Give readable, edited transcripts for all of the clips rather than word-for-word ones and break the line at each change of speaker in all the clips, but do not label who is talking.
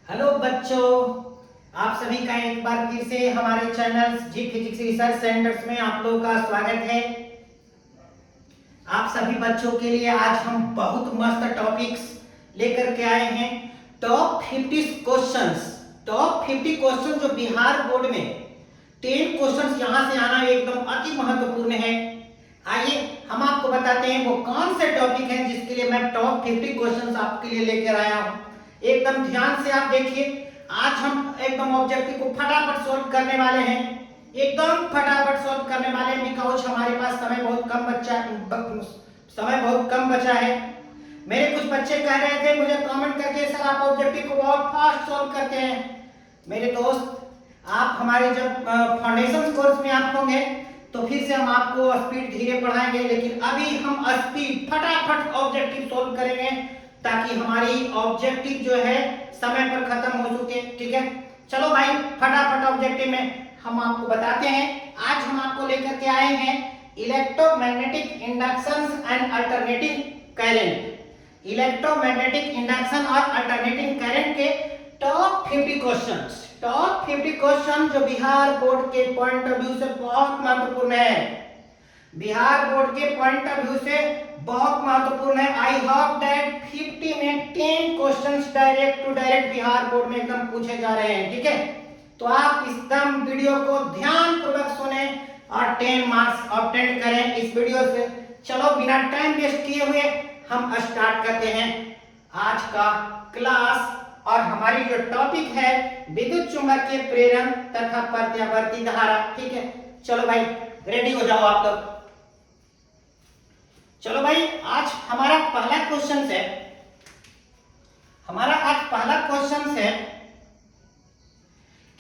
Hello बच्चों, आप सभी का एक बार फिर से हमारे चैनल जी फिजिक्स रिसर्च सेंटर्स में आप लोगों का स्वागत है। आप सभी बच्चों के लिए आज हम बहुत मस्त टॉपिक्स लेकर के आए हैं। टॉप 50 क्वेश्चंस, टॉप 50 क्वेश्चन जो बिहार बोर्ड में 10 क्वेश्चंस यहां से आना एकदम अति महत्वपूर्ण है। आइए हम आपको बताते हैं वो कौन से टॉपिक हैं जिसके लिए मैं टॉप 50 क्वेश्चंस आपके लिए लेकर आया हूं। एकदम ध्यान से आप देखिए, आज हम एकदम ऑब्जेक्टिव को फटाफट सॉल्व करने वाले हैं, एकदम फटाफट सॉल्व करने वाले हैं बिकॉज हमारे पास समय बहुत कम बचा है। मेरे कुछ बच्चे कह रहे थे मुझे कमेंट करके, सर आप ऑब्जेक्टिव को बहुत फास्ट सॉल्व करते हैं। मेरे दोस्त, आप हमारे जब फाउंडेशन कोर्स में आप होंगे तो फिर से हम आपको स्पीड धीरे बढ़ाएंगे, लेकिन अभी हम स्पीड फटाफट ऑब्जेक्टिव सॉल्व करेंगे ताकि हमारी ऑब्जेक्टिव जो है समय पर खत्म हो सके। ठीक है, चलो भाई फटाफट ऑब्जेक्टिव में हम आपको बताते हैं। आज हम आपको लेकर के आए हैं electromagnetic induction and alternating current. Electromagnetic induction और अल्टरनेटिंग करंट के टॉप 50 क्वेश्चंस, टॉप 50 क्वेश्चन जो बिहार बोर्ड के पॉइंट ऑफ व्यू से बहुत महत्वपूर्ण है। बिहार बोर्ड के पॉइंट ऑफ व्यू से बहुत महत्वपूर्ण है। आई होप दैट 50 में 10 questions direct to direct Bihar board में एकदम पूछे जा रहे हैं। ठीक है, तो आप एकदम वीडियो को ध्यान पूर्वक सुने और 10 मार्क्स ऑब्टेन करें इस वीडियो से। चलो बिना टाइम वेस्ट किए हुए हम स्टार्ट करते हैं आज का क्लास। और हमारी जो टॉपिक है विद्युत चुंबकीय प्रेरण तथा प्रत्यावर्ती धारा। ठीक है, चलो भाई रेडी हो जाओ आप लोग। चलो भाई, आज हमारा पहला क्वेश्चन है, हमारा आज पहला क्वेश्चन है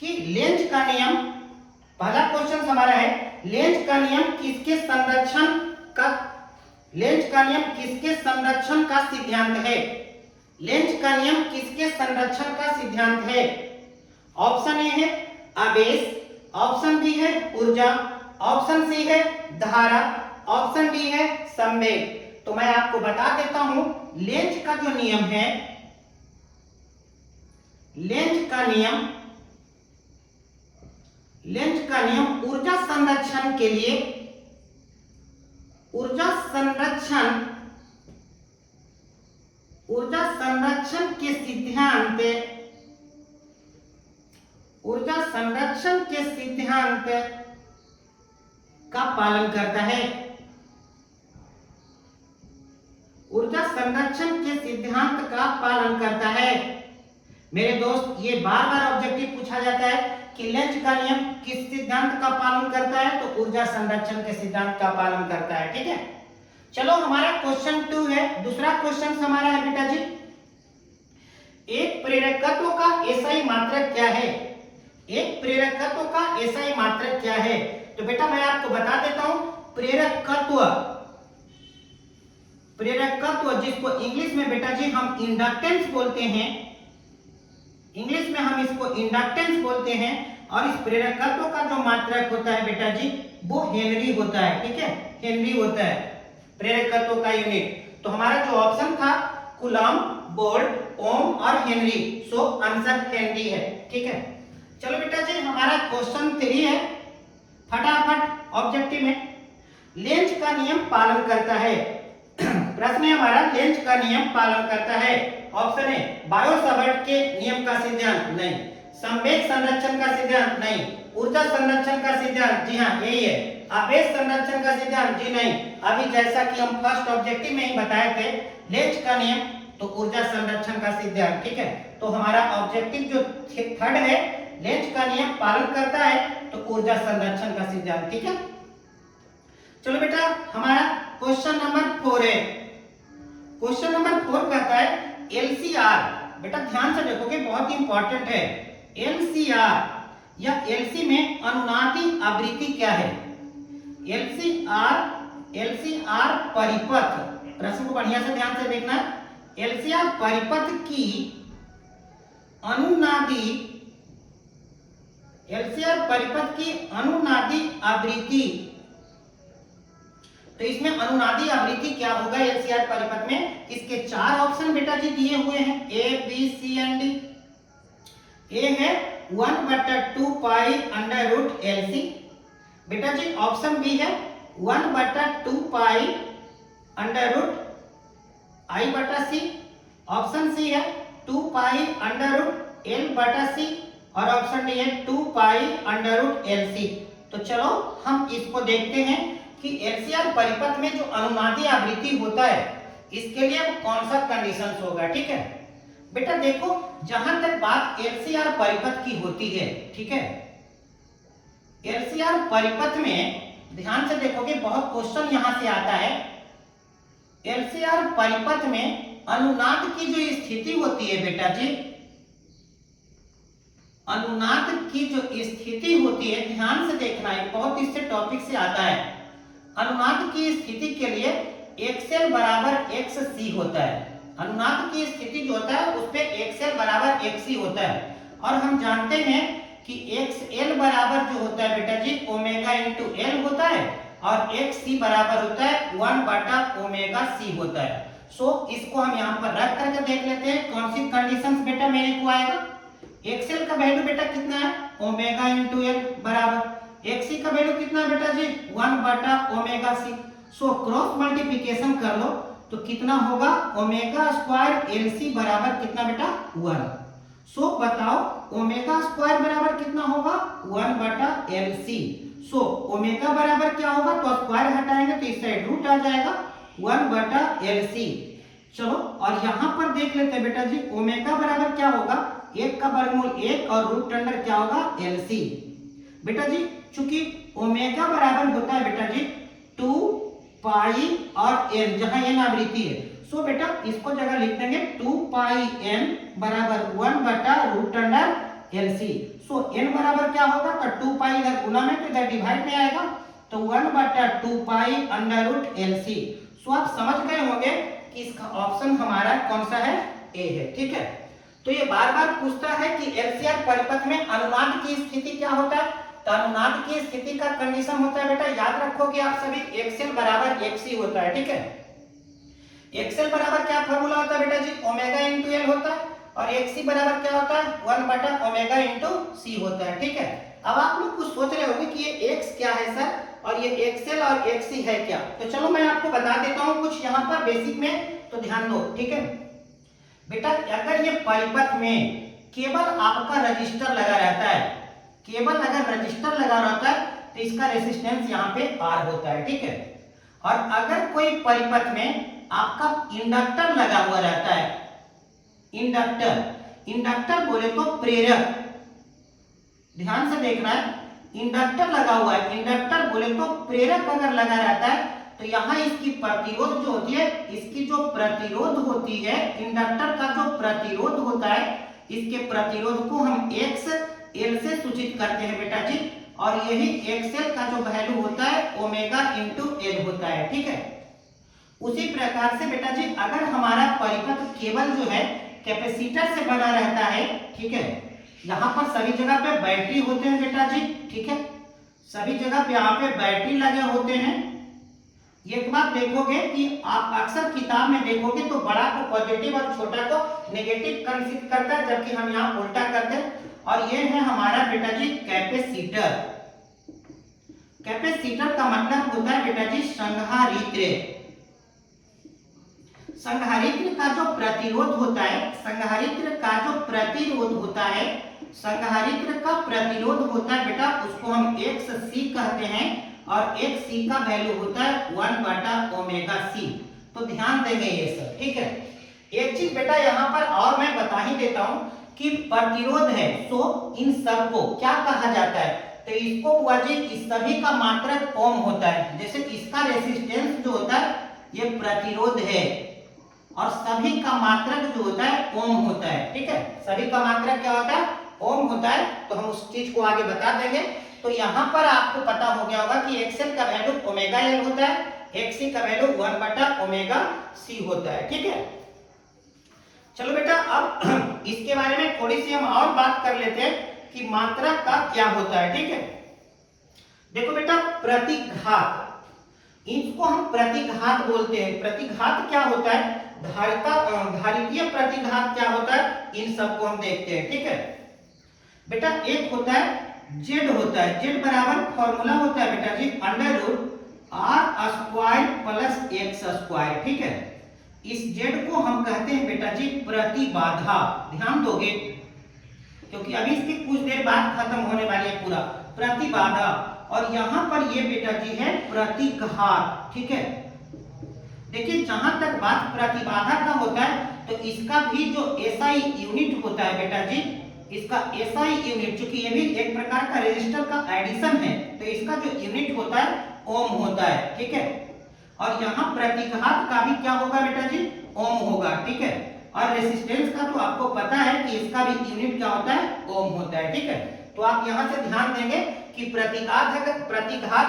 कि लेंज का नियम। पहला क्वेश्चन हमारा है लेंज का नियम किसके संरक्षण का, लेंज का नियम किसके संरक्षण का सिद्धांत है। लेंज का नियम किसके संरक्षण का सिद्धांत है। ऑप्शन ए है आवेश, ऑप्शन बी है ऊर्जा, ऑप्शन सी है धारा, ऑप्शन डी है संवेग। तो मैं आपको बता देता हूं लेंज का जो नियम है, लेंज का नियम, लेंज का नियम ऊर्जा संरक्षण के लिए, ऊर्जा संरक्षण, ऊर्जा संरक्षण के सिद्धांत, ऊर्जा संरक्षण के सिद्धांत का पालन करता है। ऊर्जा संरक्षण के सिद्धांत का पालन करता है। मेरे दोस्त, ये बार बार ऑब्जेक्टिव पूछा जाता है कि लेंज का नियम किस सिद्धांत का पालन करता है, तो ऊर्जा संरक्षण के सिद्धांत का पालन करता है। ठीक है, चलो हमारा क्वेश्चन 2 है। दूसरा क्वेश्चन हमारा है बेटा जी, एक प्रेरकत्व का एसआई मात्रक क्या है। एक प्रेरकत्व का एसआई मात्रक क्या है। तो बेटा मैं आपको बता देता हूं प्रेरकत्व, प्रेरकत्व जिसको इंग्लिश में बेटा जी हम इंडक्टेंस बोलते हैं, इंग्लिश में हम इसको इंडक्टेंस बोलते हैं। और इस प्रेरकत्व का जो मात्रक होता है बेटा जी वो हेनरी होता है। ठीक है, हेनरी होता है प्रेरकत्व का यूनिट। तो हमारा जो ऑप्शन था कूलम, वोल्ट, ओम और हेनरी, सो आंसर हेनरी है। ठीक है, चलो बेटा जी हमारा क्वेश्चन 3 है। फटाफट ऑब्जेक्टिव में लेंज का नियम पालन करता है। प्रश्न है हमारा लेंज का नियम पालन करता है। ऑप्शन ए बायो-सावर्ट के नियम का सिद्धांत नहीं, संवेग संरक्षण का सिद्धांत नहीं, ऊर्जा संरक्षण का सिद्धांत जी हाँ यही है, आवेश संरक्षण का सिद्धांत जी नहीं। अभी जैसा कि हम फर्स्ट ऑब्जेक्टिव में ही बताए थे लेंज का नियम तो ऊर्जा संरक्षण का सिद्धांत। ठीक है, तो हमारा ऑब्जेक्टिव जो थर्ड है लेंज का नियम पालन करता है तो ऊर्जा संरक्षण का सिद्धांत। ठीक है, चलो बेटा हमारा क्वेश्चन नंबर 4 है। क्वेश्चन नंबर 4 कहता है एलसीआर। बेटा ध्यान से देखोगे बहुत इंपॉर्टेंट है। एलसीआर या एलसी में अनुनादी आवृत्ति क्या है। एलसीआर, एलसीआर परिपथ, प्रश्न को बढ़िया से ध्यान से देखना। एलसीआर परिपथ की अनुनादी, एलसीआर परिपथ की अनुनादी आवृत्ति, तो इसमें अनुनादी आवृत्ति क्या होगा एलसीआर परिपथ में। इसके 4 ऑप्शन बेटा जी दिए हुए हैं, A B C and D. A है 1/2 pi under root L C. बेटा जी ऑप्शन बी है 1/2 पाई अंडर रूट आई बटा सी। ऑप्शन सी है 2 पाई अंडर रूट एल बटा सी। और ऑप्शन डी है 2 pi under root L C. तो चलो हम इसको देखते हैं कि एलसीआर परिपथ में जो अनुनादी आवृत्ति होता है इसके लिए कौन सा कंडीशन होगा। ठीक है बेटा, देखो जहां तक बात एलसीआर परिपथ की होती है, ठीक है, एलसीआर परिपथ में ध्यान से देखोगे बहुत क्वेश्चन यहां से आता है। एलसीआर परिपथ में अनुनाद की जो स्थिति होती है बेटा जी, अनुनाद की जो स्थिति होती है, ध्यान से देखना है, बहुत इससे टॉपिक से आता है। अनुनाद की स्थिति के लिए एक्सएल बराबर एक्स सी होता है। अनुनाद की स्थिति जो होता है उस पे एक्सएल बराबर एक्स सी होता है। और हम जानते हैं कि एक्सएल बराबर जो होता है बेटा जी ओमेगा इंटू एल होता है और एक्स सी बराबर होता है 1/ओमेगा सी होता है। सो इसको हम यहाँ पर रख करके देख लेते हैं कौन सी कंडीशंस बेटा मेरे को आएगा। एक्सएल का वैल्यू बेटा कितना है ओमेगा इंटू एल बराबर एक्स सी का वैल्यू कितना है बेटा जी 1/ओमेगा सी। सो क्रॉस मल्टीप्लिकेशन कर लो तो कितना होगा ओमेगा स्क्वायर एल सी बराबर कितना बेटा 1। सो बताओ ओमेगा स्क्वायर बराबर कितना होगा 1/एल सी। सो ओमेगा बराबर क्या होगा तो स्क्वायर हटाएंगे तो इस साइड रूट आ जाएगा 1/एल सी। चलो और यहां पर देख लेते हैं बेटा जी ओमेगा बराबर क्या होगा 1 का वर्गमूल 1 और रूट अंडर क्या होगा एल सी। बेटा जी चूंकि ओमेगा बराबर होता है बेटा जी 2 पाई और एन, जहां एन आवृत्ति है, सो बेटा इसको जगह लिख देंगे 2 पाई एन बराबर 1/रूट अंडर एल सी। सो एन बराबर क्या होगा तो 2 पाई इधर गुना में तो इधर डिवाइड में आएगा तो 1/2 pi under root L C. So आप समझ गए होंगे कि इसका ऑप्शन हमारा कौन सा है ए है। ठीक है, तो ये बार बार पूछता है कि एलसीआर परिपथ में अनुनाद की स्थिति क्या होता है। तो अनुनाद की स्थिति का कंडीशन होता है बेटा, याद रखोगे आप सभी, एक्सएल बराबर एक्ससी होता है। ठीक है, एक्सएल बराबर क्या फॉर्मूला होता है बेटा जी ओमेगा इंटू एल होता है और एक्ससी बराबर क्या होता है 1/ओमेगा इंटू सी होता है। ठीक है, अब आप लोग कुछ सोच रहे होंगे कि ये एक्स क्या है सर और ये एक्सएल और एक्ससी है क्या। तो चलो मैं आपको बता देता हूँ कुछ यहाँ पर बेसिक में, तो ध्यान दो। ठीक है बेटा, अगर ये परिपथ में केवल आपका रजिस्टर लगा रहता है, केवल अगर रजिस्टर लगा रहता है तो इसका रेजिस्टेंस यहाँ पे आर होता है। ठीक है, और अगर कोई परिपथ में आपका इंडक्टर लगा हुआ रहता है, इंडक्टर, इंडक्टर बोले तो प्रेरक, ध्यान से देखना है, इंडक्टर लगा हुआ है, इंडक्टर बोले तो प्रेरक अगर लगा रहता है तो यहाँ इसकी प्रतिरोध जो होती है, इसकी जो प्रतिरोध होती है, इंडक्टर का जो प्रतिरोध होता है, इसके प्रतिरोध को हम एक्स एल से सूचित करते हैं बेटा जी। और यही एक्सएल का जो वैल्यू होता है ओमेगा इंटू एल होता है। ठीक है, उसी प्रकार से बेटा जी अगर हमारा परिपथ केवल जो है कैपेसिटर से बना रहता है, ठीक है, यहाँ पर सभी जगह पे बैटरी होते हैं बेटा जी। ठीक है, सभी जगह पे यहाँ पे बैटरी लगे होते हैं। एक बात देखोगे कि आप अक्सर किताब में देखोगे तो बड़ा को पॉजिटिव और छोटा को नेगेटिव कंसिडर करता है, जबकि हम यहाँ उल्टा करते हैं। और ये है हमारा बेटा जी कैपेसिटर। कैपेसिटर का मतलब होता है बेटा जी संधारित्र। संधारित्र का जो प्रतिरोध होता है, संधारित्र का जो प्रतिरोध होता है, संधारित्र का प्रतिरोध होता है बेटा, उसको हम एक्स सी कहते हैं और एक्स सी का वैल्यू होता है 1/ओमेगा सी। तो ध्यान देंगे ये सब। ठीक है, एक चीज बेटा यहाँ पर और मैं बता ही देता हूँ कि प्रतिरोध है, सो इन सब को क्या कहा जाता है, तो इसको बुआ जी इस सभी का मात्रक ओम होता है। जैसे इसका रेसिस्टेंस जो होता है ये प्रतिरोध है और सभी का मात्रक जो होता है ओम होता है। ठीक है, सभी का मात्रक क्या होता है ओम होता है। तो हम उस चीज को आगे बता देंगे। तो यहाँ पर आपको पता हो गया होगा कि एक्सएल का वैल्यू ओमेगा एल होता है, एक्ससी का वैल्यू 1/ओमेगा सी होता है। ठीक है, चलो बेटा अब इसके बारे में थोड़ी सी हम और बात कर लेते हैं कि मात्रा का क्या होता है। ठीक है, देखो बेटा प्रतिघात, इसको हम प्रतिघात बोलते हैं। प्रतिघात क्या होता है, धारिता, धारितीय प्रतिघात क्या होता है, इन सबको हम देखते हैं। ठीक है, बेटा एक होता है जेड होता है, जेड बराबर फॉर्मूला होता है बेटा जी under root R square plus X square. ठीक है, इस जेड को हम कहते हैं बेटा जी प्रतिबाधा। ध्यान दोगे क्योंकि अभी इसकी कुछ देर बाद खत्म होने वाली है पूरा प्रतिबाधा, और यहां पर ये बेटा जी है प्रतिघात। ठीक है, देखिए जहां तक बात प्रतिबाधा का होता है तो इसका भी जो एसआई यूनिट होता है बेटा जी, इसका एसआई यूनिट, चूंकि ये भी एक प्रकार का रेजिस्टर का एडिशन है तो इसका जो यूनिट होता है ओम होता है। ठीक है, और यहाँ प्रतिघात का भी क्या होगा बेटा जी, ओम होगा। ठीक है, और रेजिस्टेंस का तो आपको पता है कि इसका भी यूनिट क्या होता है, ओम होता है। ठीक है, तो आप यहाँ से ध्यान देंगे कि प्रतिघात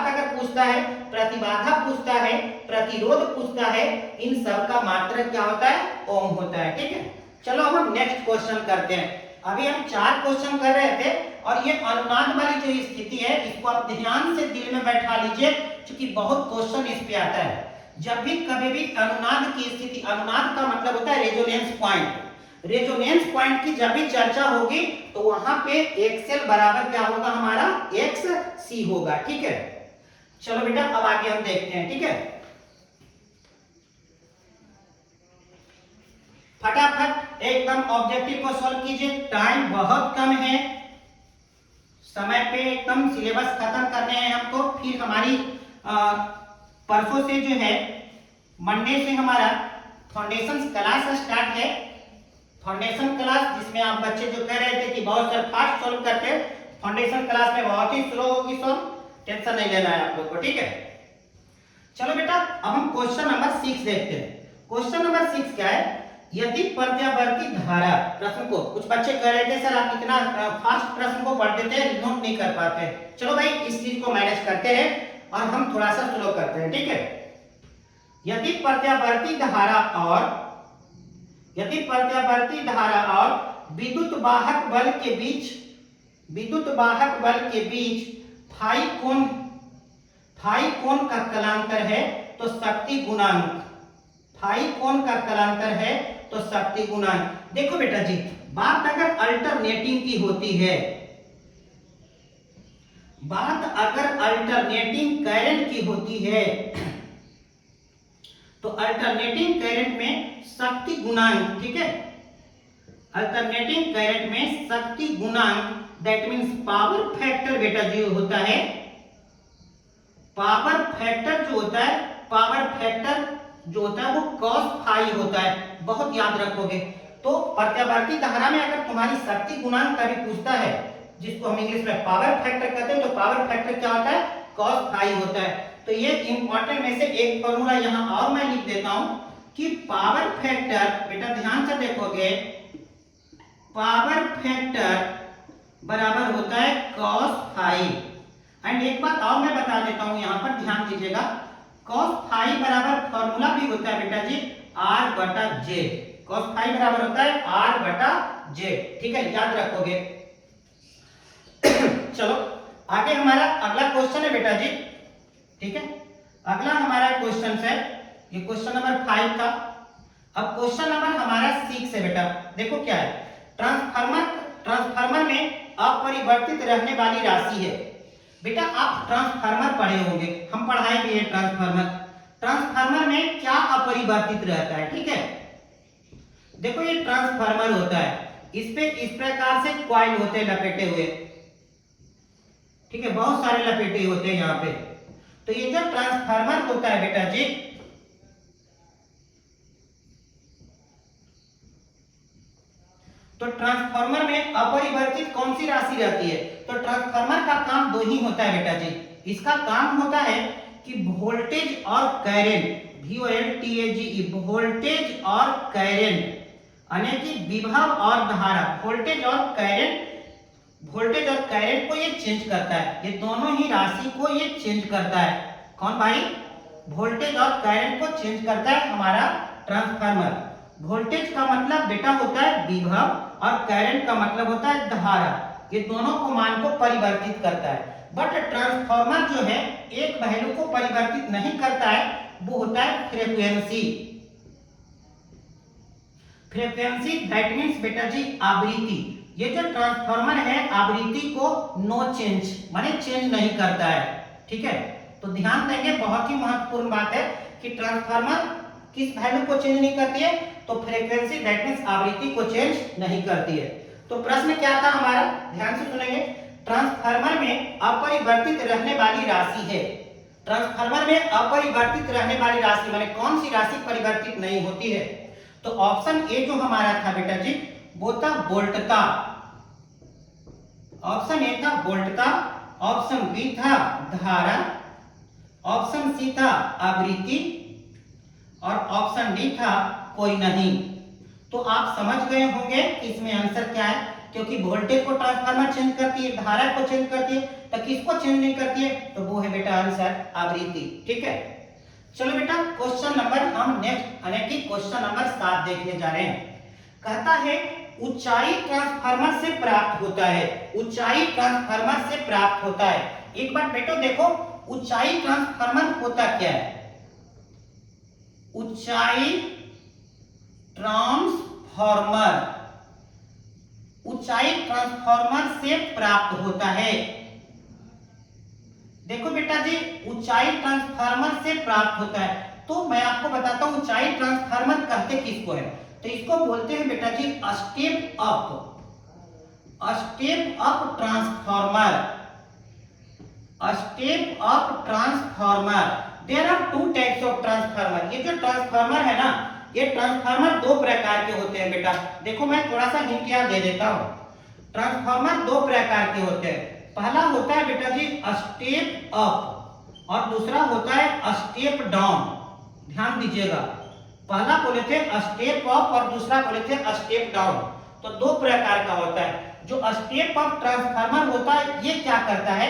अगर पूछता है, प्रतिबाधा पूछता है, प्रतिरोध पूछता है, इन सब का मात्रक क्या होता है, ओम होता है। ठीक है, चलो अब हम नेक्स्ट क्वेश्चन करते हैं। अभी हम 4 क्वेश्चन कर रहे थे और ये अनुनाद वाली जो स्थिति है इसको आप ध्यान से दिल में बैठा लीजिए, क्योंकि बहुत क्वेश्चन इस पे आता है। जब भी कभी भी अनुनाद की स्थिति, अनुनाद का मतलब होता है रेजोनेंस पॉइंट, रेजोनेंस पॉइंट की जब भी चर्चा होगी तो वहां पे एक्सएल बराबर क्या होगा, हमारा एक्स सी होगा। ठीक है, चलो बेटा अब आगे हम देखते हैं। ठीक है, फटाफट एकदम ऑब्जेक्टिव को सॉल्व कीजिए, टाइम बहुत कम है, समय पे एकदम सिलेबस खत्म करने हैं हमको। फिर हमारी परसों से जो है मंडे से हमारा फाउंडेशन क्लास स्टार्ट है। फाउंडेशन क्लास जिसमें आप बच्चे जो कह रहे थे कि बहुत सारे फास्ट सॉल्व करते, फाउंडेशन क्लास में बहुत ही स्लो होगी सॉल्व, टेंशन नहीं लेना है आप लोग को। ठीक है, चलो बेटा अब हम क्वेश्चन नंबर 6 देखते हैं। क्वेश्चन नंबर 6 क्या है, यदि प्रत्यावर्ती धारा, प्रश्न को कुछ बच्चे कह रहे थे सर आप इतना फास्ट प्रश्न को पढ़ देते हैं, नोट नहीं कर पाते। चलो भाई इस चीज को मैनेज करते हैं और हम थोड़ा सा स्लो करते हैं। ठीक है, यदि प्रत्यावर्ती धारा और विद्युत वाहक बल के बीच, फाई कोण का कलांतर है तो शक्ति गुणांक, फाई कोण का कलांतर है तो शक्ति गुणांक। देखो बेटा जी, बात अगर अल्टरनेटिंग की होती है, बात अगर अल्टरनेटिंग करंट की होती है तो अल्टरनेटिंग करंट में शक्ति गुणांक, ठीक है, अल्टरनेटिंग करंट में शक्ति गुणांक दैट मींस पावर फैक्टर बेटा जी होता है, पावर फैक्टर जो होता है, पावर फैक्टर जो होता है वो cos फाई होता है, बहुत याद रखोगे। तो प्रत्यावर्ती धारा में अगर तुम्हारी शक्ति गुणांक का भी पूछता है, जिसको हम इंग्लिश में पावर फैक्टर कहते हैं, तो पावर फैक्टर क्या होता है, cos फाई होता है। तो ये इंपॉर्टेंट में से एक फॉर्मूला यहां और मैं लिख देता हूं कि पावर फैक्टर, बेटा ध्यान से देखोगे, पावर फैक्टर बराबर होता है cos फाई। एंड एक बात और मैं बता देता हूं, यहां पर ध्यान दीजिएगा, cos फाई बराबर फॉर्मूला भी होता है बेटा जी r बटा z, cos फाई बराबर होता है r बटा z। ठीक है, याद रखोगे। चलो आगे हमारा अगला क्वेश्चन है बेटा जी। ठीक है, अगला हमारा क्वेश्चन है, ये क्वेश्चन नंबर 5 था। अब क्वेश्चन नंबर हमारा 6 है बेटा। देखो क्या है, ट्रांसफार्मर में अपरिवर्तित रहने वाली राशि है। बेटा आप ट्रांसफार्मर पढ़े होंगे, हम पढ़ाए भी है ट्रांसफार्मर। ट्रांसफार्मर में क्या अपरिवर्तित रहता है, ठीक है। देखो ये ट्रांसफार्मर होता है, इस पे इस प्रकार से कॉइल होते हैं लपेटे हुए, ठीक है, बहुत सारे लपेटे होते हैं यहाँ पे। तो ये जो ट्रांसफार्मर होता है बेटा जी, तो ट्रांसफार्मर में अपरिवर्तित कौन सी राशि रहती है, तो ट्रांसफार्मर का काम दो ही होता है बेटा जी। इसका काम होता है कि वोल्टेज और करंट, VOLTAGE, वोल्टेज और करंट, यानी कि विभव और धारा, वोल्टेज और करंट को ये चेंज करता है, ये दोनों ही राशि को ये चेंज करता है। कौन भाई, वोल्टेज और करंट को चेंज करता है हमारा ट्रांसफार्मर। वोल्टेज का मतलब बेटा होता है विभव और करंट का मतलब होता है धारा, ये दोनों को मान को परिवर्तित करता है। बट ट्रांसफार्मर जो है एक वैल्यू को परिवर्तित नहीं करता है, वो होता है फ्रीक्वेंसी। फ्रीक्वेंसी दैट मींस बेटा जी आवृत्ति, ये जो ट्रांसफार्मर है आवृत्ति को नो चेंज माने चेंज नहीं करता है, ठीक है। तो ध्यान देंगे, बहुत ही महत्वपूर्ण बात है कि ट्रांसफार्मर किस वैल्यू को चेंज नहीं करती है, तो फ्रीक्वेंसी दैट मींस आवृत्ति को चेंज नहीं करती है। तो प्रश्न क्या था हमारा, ध्यान से सुनेंगे। ट्रांसफार्मर में अपरिवर्तित रहने वाली राशि है, ट्रांसफार्मर में अपरिवर्तित रहने वाली राशि माने कौन सी राशि परिवर्तित नहीं होती है। तो ऑप्शन ए जो हमारा था बेटा जी वो था वोल्टता, ऑप्शन ए था वोल्टता, ऑप्शन बी था धारा, ऑप्शन सी था आवृत्ति और ऑप्शन डी था कोई नहीं। तो आप समझ गए होंगे कि इसमें आंसर क्या है, क्योंकि वोल्टेज को ट्रांसफार्मर चेंज करती है, धारा को चेंज करती है, तो किसको चेंज नहीं करती है, तो वो है बेटा आंसर आवृत्ति, ठीक है। चलो बेटा क्वेश्चन नंबर हम नेक्स्ट यानी कि क्वेश्चन नंबर 7 देखने जा रहे हैं। कहता है ऊंचाई ट्रांसफार्मर से प्राप्त होता है, ऊंचाई ट्रांसफार्मर से प्राप्त होता है। एक बार बेटो देखो ऊंचाई ट्रांसफार्मर होता क्या है, ऊंचाई ट्रांसफार्मर, ऊंचाई ट्रांसफार्मर से प्राप्त होता है। देखो बेटा जी ऊंचाई ट्रांसफार्मर से प्राप्त होता है, तो मैं आपको बताता हूं ऊंचाई ट्रांसफार्मर कहते किसको है, तो इसको बोलते हैं बेटा जी step up, step up transformer, step up transformer. There are two types of transformer. ये जो ट्रांसफार्मर है ना, ये ट्रांसफार्मर दो प्रकार के होते हैं बेटा। देखो मैं थोड़ा सा हिंट यहाँ दे देता हूं, ट्रांसफार्मर दो प्रकार के होते हैं। पहला होता है बेटा जी स्टेप अप और दूसरा होता है स्टेप डाउन। ध्यान दीजिएगा, पहला बोले थे स्टेप अप और दूसरा बोले थे स्टेप डाउन, तो दो प्रकार का होता है। जो स्टेप अप ट्रांसफार्मर होता है ये क्या करता है,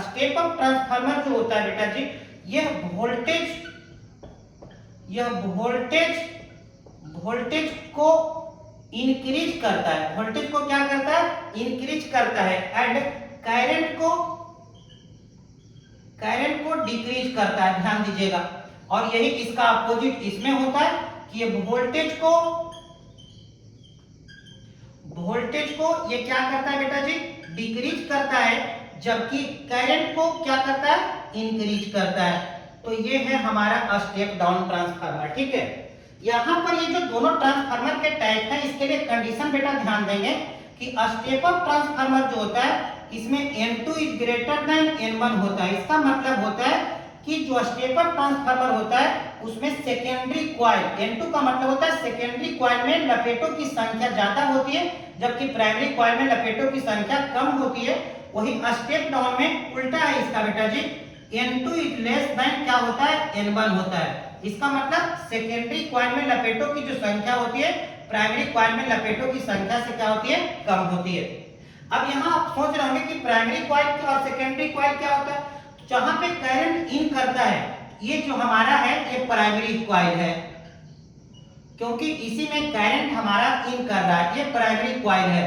स्टेप अप ट्रांसफार्मर जो होता है बेटा जी यह वोल्टेज को इंक्रीज करता है, वोल्टेज को क्या करता है, इंक्रीज करता है, एंड करंट को डिक्रीज करता है। ध्यान दीजिएगा, और यही इसका अपोजिट इसमें होता है कि ये वोल्टेज को ये क्या करता है बेटा जी, डिक्रीज करता है, जबकि करंट को क्या करता है, इंक्रीज करता है। तो ये है हमारा स्टेप डाउन ट्रांसफार्मर, ठीक है। यहाँ पर ये जो दोनों ट्रांसफार्मर के टाइप है इसके लिए कंडीशन बेटा ध्यान देंगे कि स्टेप अप ट्रांसफार्मर जो होता है इसमें N2 is greater than N1 होता है। इसका मतलब होता है कि जो स्टेप अप ट्रांसफार्मर होता है उसमें सेकेंडरी कॉइल, N2 का मतलब होता है सेकेंडरी कॉइल में लपेटों की संख्या ज्यादा होती है, जबकि प्राइमरी कॉइल में लपेटों की संख्या कम होती है। वही स्टेप डाउन में उल्टा है इसका बेटा जी, N2 इज लेस देन क्या होता है, N1 होता है। इसका मतलब सेकेंडरी कॉइल में लपेटों की जो संख्या होती है प्राइमरी कॉइल में लपेटों की संख्या से क्या होती है, कम होती है। अब यहाँ आप सोच रहे होंगे कि प्राइमरी कॉइल और सेकेंडरी कॉइल क्या होता है, जहां पे करंट इन करता है ये जो हमारा है ये प्राइमरी कॉइल है, क्योंकि इसी में करंट हमारा इन कर रहा है, ये प्राइमरी कॉइल है।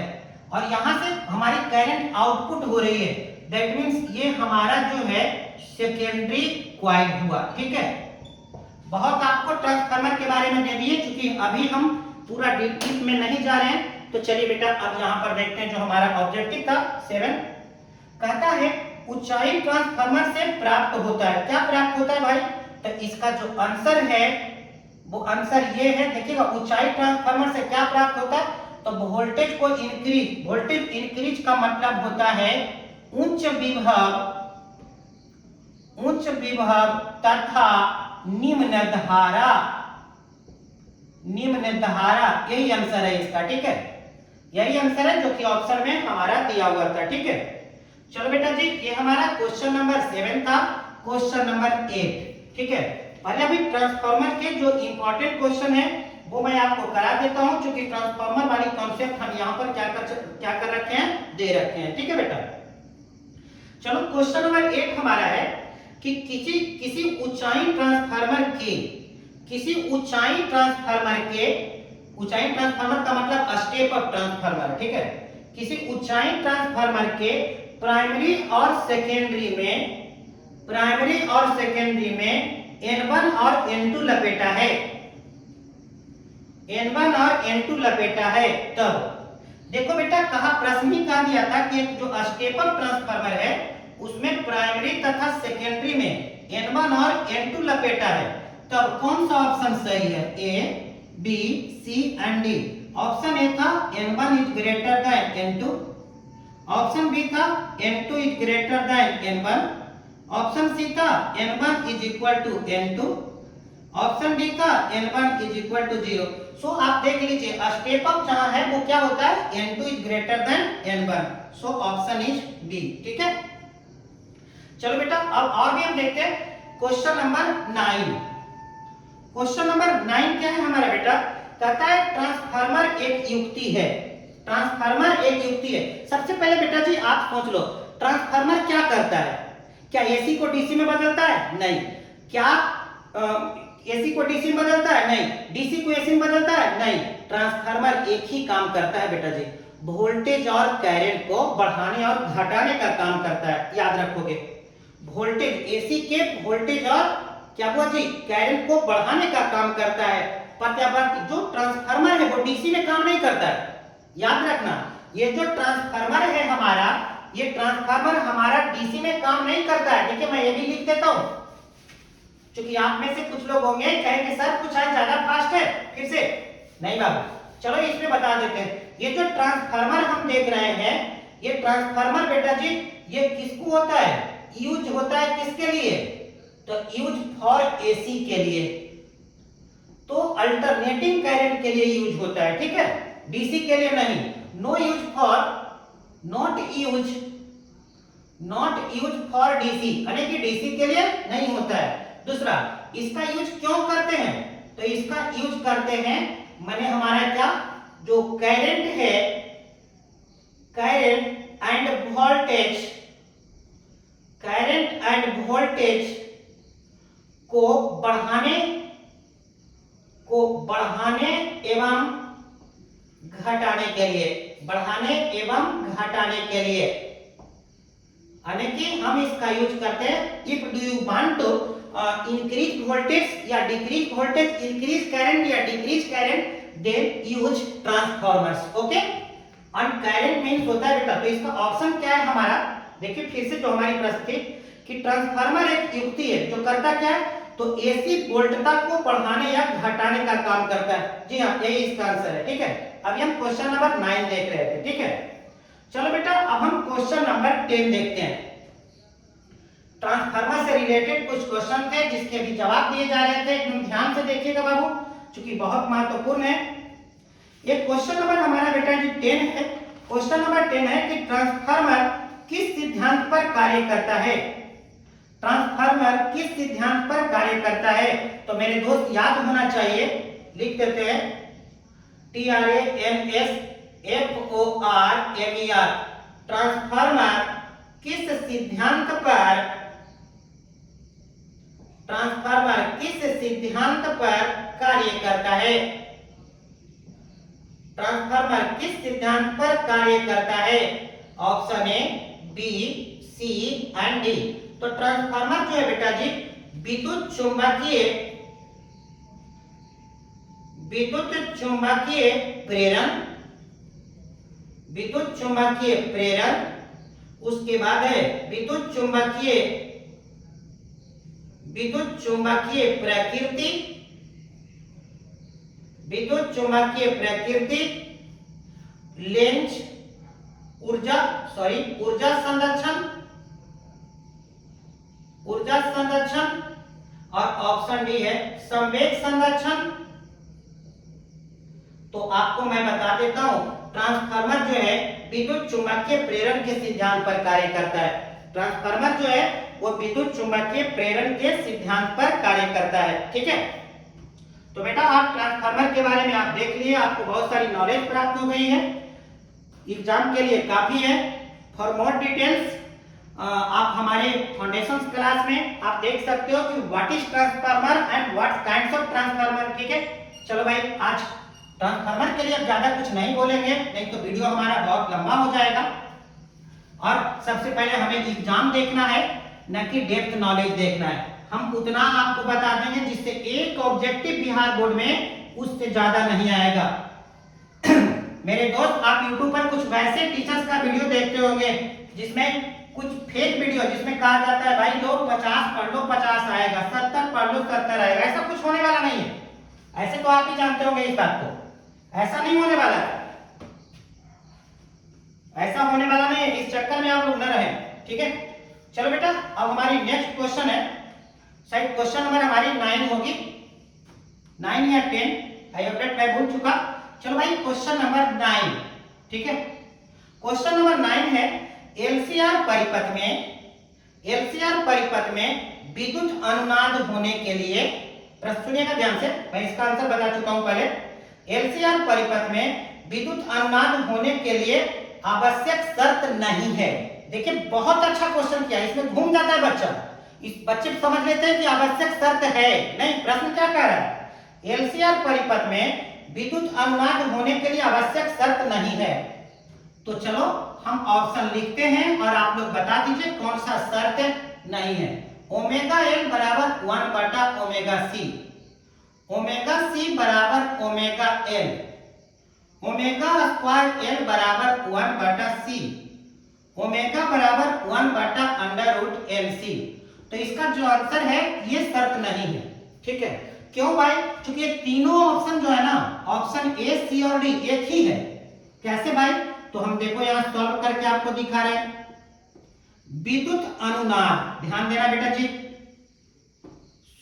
और यहां से हमारी करंट आउटपुट हो रही है, दैट मींस ये हमारा जो है सेकेंडरी कॉइल हुआ, ठीक है। बहुत आपको ट्रांसफार्मर के बारे में दे दिए, क्योंकि अभी हम पूरा डीप में नहीं जा रहे हैं। तो चलिए बेटा अब यहाँ पर देखते हैं जो हमारा ऑब्जेक्टिव था 7, कहता है ऊंचाई ट्रांसफार्मर से प्राप्त होता है। क्या प्राप्त होता है भाई, तो इसका जो आंसर है वो आंसर ये है, देखिएगा ऊंचाई ट्रांसफार्मर से क्या प्राप्त होता है, तो वोल्टेज को इंक्रीज, वोल्टेज इंक्रीज का मतलब होता है उच्च विभव तथा निम्न धारा, यही आंसर है इसका, ठीक है। यही आंसर है जो कि ऑप्शन में हमारा दिया हुआ था, ठीक है। चलो बेटा जी ये हमारा क्वेश्चन नंबर 7 था। क्वेश्चन नंबर 8, ठीक है। पहले अभी ट्रांसफार्मर के जो इंपॉर्टेंट क्वेश्चन है वो मैं आपको करा देता हूं, क्योंकि ट्रांसफार्मर वाली कॉन्सेप्ट हम यहाँ पर क्या कर रखे हैं, दे रखे हैं, ठीक है बेटा। चलो क्वेश्चन नंबर 8 हमारा है कि किसी ऊंचाई ट्रांसफार्मर का मतलब स्टेप अप ट्रांसफार्मर, ठीक है। किसी ऊंचाई ट्रांसफार्मर के प्राइमरी और सेकेंडरी में N1 और N2 लपेटा है, तब देखो बेटा कहा प्रश्न ही कहा दिया था कि जो स्टेप अप ट्रांसफार्मर है उसमें प्राइमरी तथा सेकेंडरी में N1 और N2 लपेटा है। तब कौन सा ऑप्शन सही है? A, B, C and D. Option A था N1 is greater than N2, option B था N2 is greater than N1, option C था N1 is equal to N2, option D था N1 इज इक्वल टू 0। सो आप देख लीजिए step up जहां है वो क्या होता है? N2 is greater than N1। So option is B. ठीक है, चलो बेटा अब और भी हम देखते हैं क्वेश्चन नंबर 9। क्वेश्चन नंबर 9 क्या है हमारा बेटा? कहता है ट्रांसफार्मर एक युक्ति है। ट्रांसफार्मर एक युक्ति है। सबसे पहले बेटा जी आप सोच लो ट्रांसफार्मर क्या करता है? क्या एसी को डीसी में बदलता है? नहीं। क्या एसी को डीसी में बदलता है? नहीं। डीसी को एसी में बदलता है? नहीं। ट्रांसफार्मर एक ही काम करता है बेटा जी, वोल्टेज और करंट को बढ़ाने और घटाने का काम करता है। याद रखोगे वोल्टेज एसी के वोल्टेज और क्या हुआ जी करंट को बढ़ाने का काम करता है। प्रत्यावर्ती जो ट्रांसफार्मर है वो डीसी में काम नहीं करता है। याद रखना ये जो ट्रांसफार्मर है हमारा, ये ट्रांसफार्मर हमारा डीसी में काम नहीं करता है। देखिए मैं ये भी लिख देता हूं क्योंकि आप में से कुछ लोग होंगे कहेंगे सर कुछ आज ज्यादा फास्ट है फिर से। नहीं बाबू, चलो इसमें बता देते हैं। ये जो ट्रांसफार्मर हम देख रहे हैं, ये ट्रांसफार्मर बेटा जी ये किसको होता है? यूज होता है किसके लिए? तो यूज फॉर एसी के लिए, तो अल्टरनेटिंग करंट के लिए यूज होता है। ठीक है, डीसी के लिए नहीं। No use for not use for DC, यानी कि डीसी के लिए नहीं होता है। दूसरा इसका यूज क्यों करते हैं? तो इसका यूज करते हैं माने हमारा क्या जो करंट है, करंट एंड वोल्टेज को बढ़ाने एवं घटाने के लिए, यानी कि हम इसका यूज करते हैं। If do you want to increase voltage या डिक्रीज वोल्टेज, इंक्रीज करंट या decrease current, then use transformers. Okay, और करंट मींस होता है बेटा, तो इसका ऑप्शन क्या है हमारा? देखिए फिर से जो हमारी प्रश्न थी कि ट्रांसफार्मर एक युक्ति है जो करता क्या है? तो एसी वोल्टता को बढ़ाने या घटाने का काम करता है। जी हाँ, यही इसका आंसर है। ठीक है, अभी हम क्वेश्चन नंबर 9 देख रहे थे। ठीक है, चलो बेटा अब हम क्वेश्चन नंबर 10 देखते हैं। ट्रांसफार्मर से रिलेटेड कुछ क्वेश्चन थे जिसके भी जवाब दिए जा रहे थे। एकदम ध्यान से देखिएगा बाबू क्योंकि बहुत महत्वपूर्ण है। ये क्वेश्चन नंबर हमारा बेटा जी 10 है। क्वेश्चन नंबर 10 है कि ट्रांसफार्मर किस सिद्धांत पर कार्य करता है? ट्रांसफार्मर किस सिद्धांत पर कार्य करता है? तो मेरे दोस्त याद होना चाहिए, लिख देते हैं TRANSFORMER। ट्रांसफार्मर किस सिद्धांत पर कार्य करता है? ट्रांसफार्मर किस सिद्धांत पर कार्य करता है? Option A, B, C and D. तो ट्रांसफार्मर जो है बेटा जी विद्युत चुंबकीय प्रेरण, उसके बाद है विद्युत चुंबकीय प्रकृति, लेंज ऊर्जा संरक्षण, और ऑप्शन डी है संवेग संरक्षण। तो आपको मैं बता देता हूं ट्रांसफार्मर जो है विद्युत चुंबकीय प्रेरण के सिद्धांत पर कार्य करता है। ट्रांसफार्मर जो है वो विद्युत चुंबकीय प्रेरण के सिद्धांत पर कार्य करता है। ठीक है, तो बेटा आप ट्रांसफार्मर के बारे में आप देख लिए, आपको बहुत सारी नॉलेज प्राप्त हो गई है, एग्जाम के लिए काफी है। फॉर मोर डिटेल्स आप हमारे फाउंडेशन क्लास में आप देख सकते हो कि what is transformer and what kinds of transformer. ठीक है, चलो भाई आज ट्रांसफार्मर के लिए अब ज्यादा कुछ नहीं बोलेंगे, नहीं तो वीडियो हमारा बहुत लंबा हो जाएगा। और सबसे पहले हमें एग्जाम देखना है, न कि डेप्थ नॉलेज देखना है। हम उतना आपको बता देंगे जिससे एक ऑब्जेक्टिव बिहार बोर्ड में उससे ज्यादा नहीं आएगा। मेरे दोस्त आप YouTube पर कुछ वैसे टीचर्स का वीडियो देखते होंगे जिसमें कुछ फेक वीडियो जिसमें कहा जाता है भाई लो 50 पढ़ लो 50 आएगा, 70 पढ़ लो 70 आएगा। ऐसा कुछ होने वाला नहीं है। ऐसे तो आप ही जानते होंगे इस बात को, ऐसा नहीं होने वाला है, ऐसा होने वाला नहीं है। इस चक्कर में आप लोग न रहें, ठीक है। चलो बेटा अब हमारी नेक्स्ट क्वेश्चन है, शायद क्वेश्चन नंबर हमारी 9 होगी, 9 या 10 आई अपडेट मैं भूल चुका। चलो भाई क्वेश्चन नंबर 9, ठीक है। क्वेश्चन नंबर 9 है एलसीआर परिपथ में विद्युत अनुनाद होने के लिए, प्रश्न सुनिएगा ध्यान से, मैं इसका आंसर बता चुका हूं पहले। एलसीआर परिपथ में विद्युत अनुनाद होने के लिए आवश्यक शर्त नहीं है। देखिए बहुत अच्छा क्वेश्चन किया, इसमें घूम जाता है बच्चा, इस बच्चे समझ लेते हैं कि आवश्यक शर्त है, नहीं प्रश्न क्या कह रहा है, एलसीआर परिपथ में विद्युत अनुनाद होने के लिए आवश्यक शर्त नहीं है। तो चलो हम ऑप्शन लिखते हैं और आप लोग बता दीजिए कौन सा शर्त नहीं है। ओमेगा एल बराबर 1 बटा ओमेगा सी, ओमेगा सी बराबर omega L, omega square L बराबर 1 बटा सी, ओमेगा बराबर 1 बटा अंडर रूट एल सी। तो इसका जो आंसर है ये शर्त नहीं है, ठीक है। क्यों भाई? क्योंकि ये तीनों ऑप्शन जो है ना, ऑप्शन ए सी और डी एक ही है। कैसे भाई? तो हम देखो यहां सॉल्व करके आपको दिखा रहे हैं। विद्युत अनुनाद, ध्यान देना बेटा जी,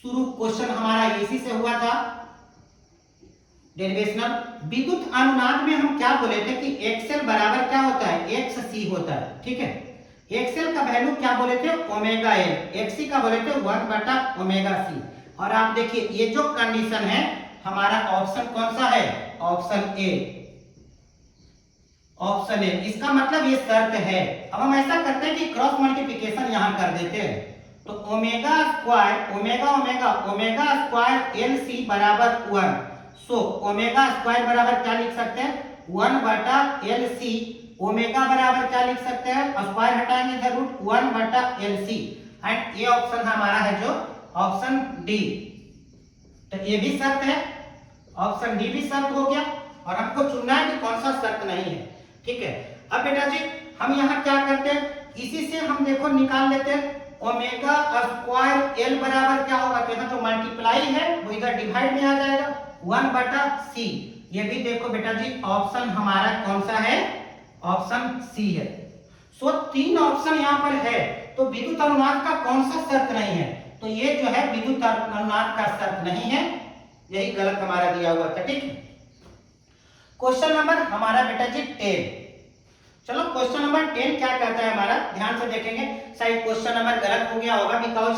शुरू क्वेश्चन हमारा इसी से हुआ था, डेरिवेशनल। विद्युत अनुनाद में हम क्या बोले थे कि एक्सएल बराबर क्या होता है, एक्स सी होता है, ठीक है। एक्सएल का वैल्यू क्या बोले थे, ओमेगा एल, एक्सी का बोले थे 1 बटा ओमेगा सी। और आप देखिए ये जो कंडीशन है हमारा ऑप्शन कौन सा है, ऑप्शन ए, ऑप्शन ए। इसका मतलब ये शर्त है। अब हम ऐसा करते हैं कि क्रॉस मल्टीप्लिकेशन यहां कर देते हैं। तो omega square omega omega omega square L C बराबर 1, सो ओमेगा स्क्वायर बराबर क्या लिख सकते हैं, 1 बटा एल सी। ओमेगा बराबर क्या लिख सकते हैं, स्क्वायर हटाएंगे इधर रूट, 1 बटा एल सी। एंड ये ऑप्शन हमारा है जो ऑप्शन डी, तो ये भी शर्त है, ऑप्शन डी भी शर्त हो गया। और हमको चुनना है कि कौन सा शर्त नहीं है, ठीक है। अब बेटा जी हम यहाँ क्या करते हैं, इसी से हम देखो निकाल लेते हैं, ओमेगा स्क्वायर एल बराबर क्या होगा, तो यहाँ जो मल्टीप्लाई है वो इधर डिवाइड में आ जाएगा, 1 बटा सी। ये भी देखो बेटा जी ऑप्शन हमारा कौन सा है, ऑप्शन सी है। सो तीन ऑप्शन यहाँ पर है, तो विद्युत अनुनाद का कौन सा शर्त नहीं है, तो ये जो है विद्युत अनुनाद का शर्त नहीं है, यही गलत हमारा दिया हुआ था, ठीक है। क्वेश्चन नंबर हमारा बेटा जी 10। चलो क्वेश्चन नंबर 10 क्या कहता है हमारा, ध्यान से देखेंगे। शायद क्वेश्चन नंबर गलत हो गया होगा, बिकॉज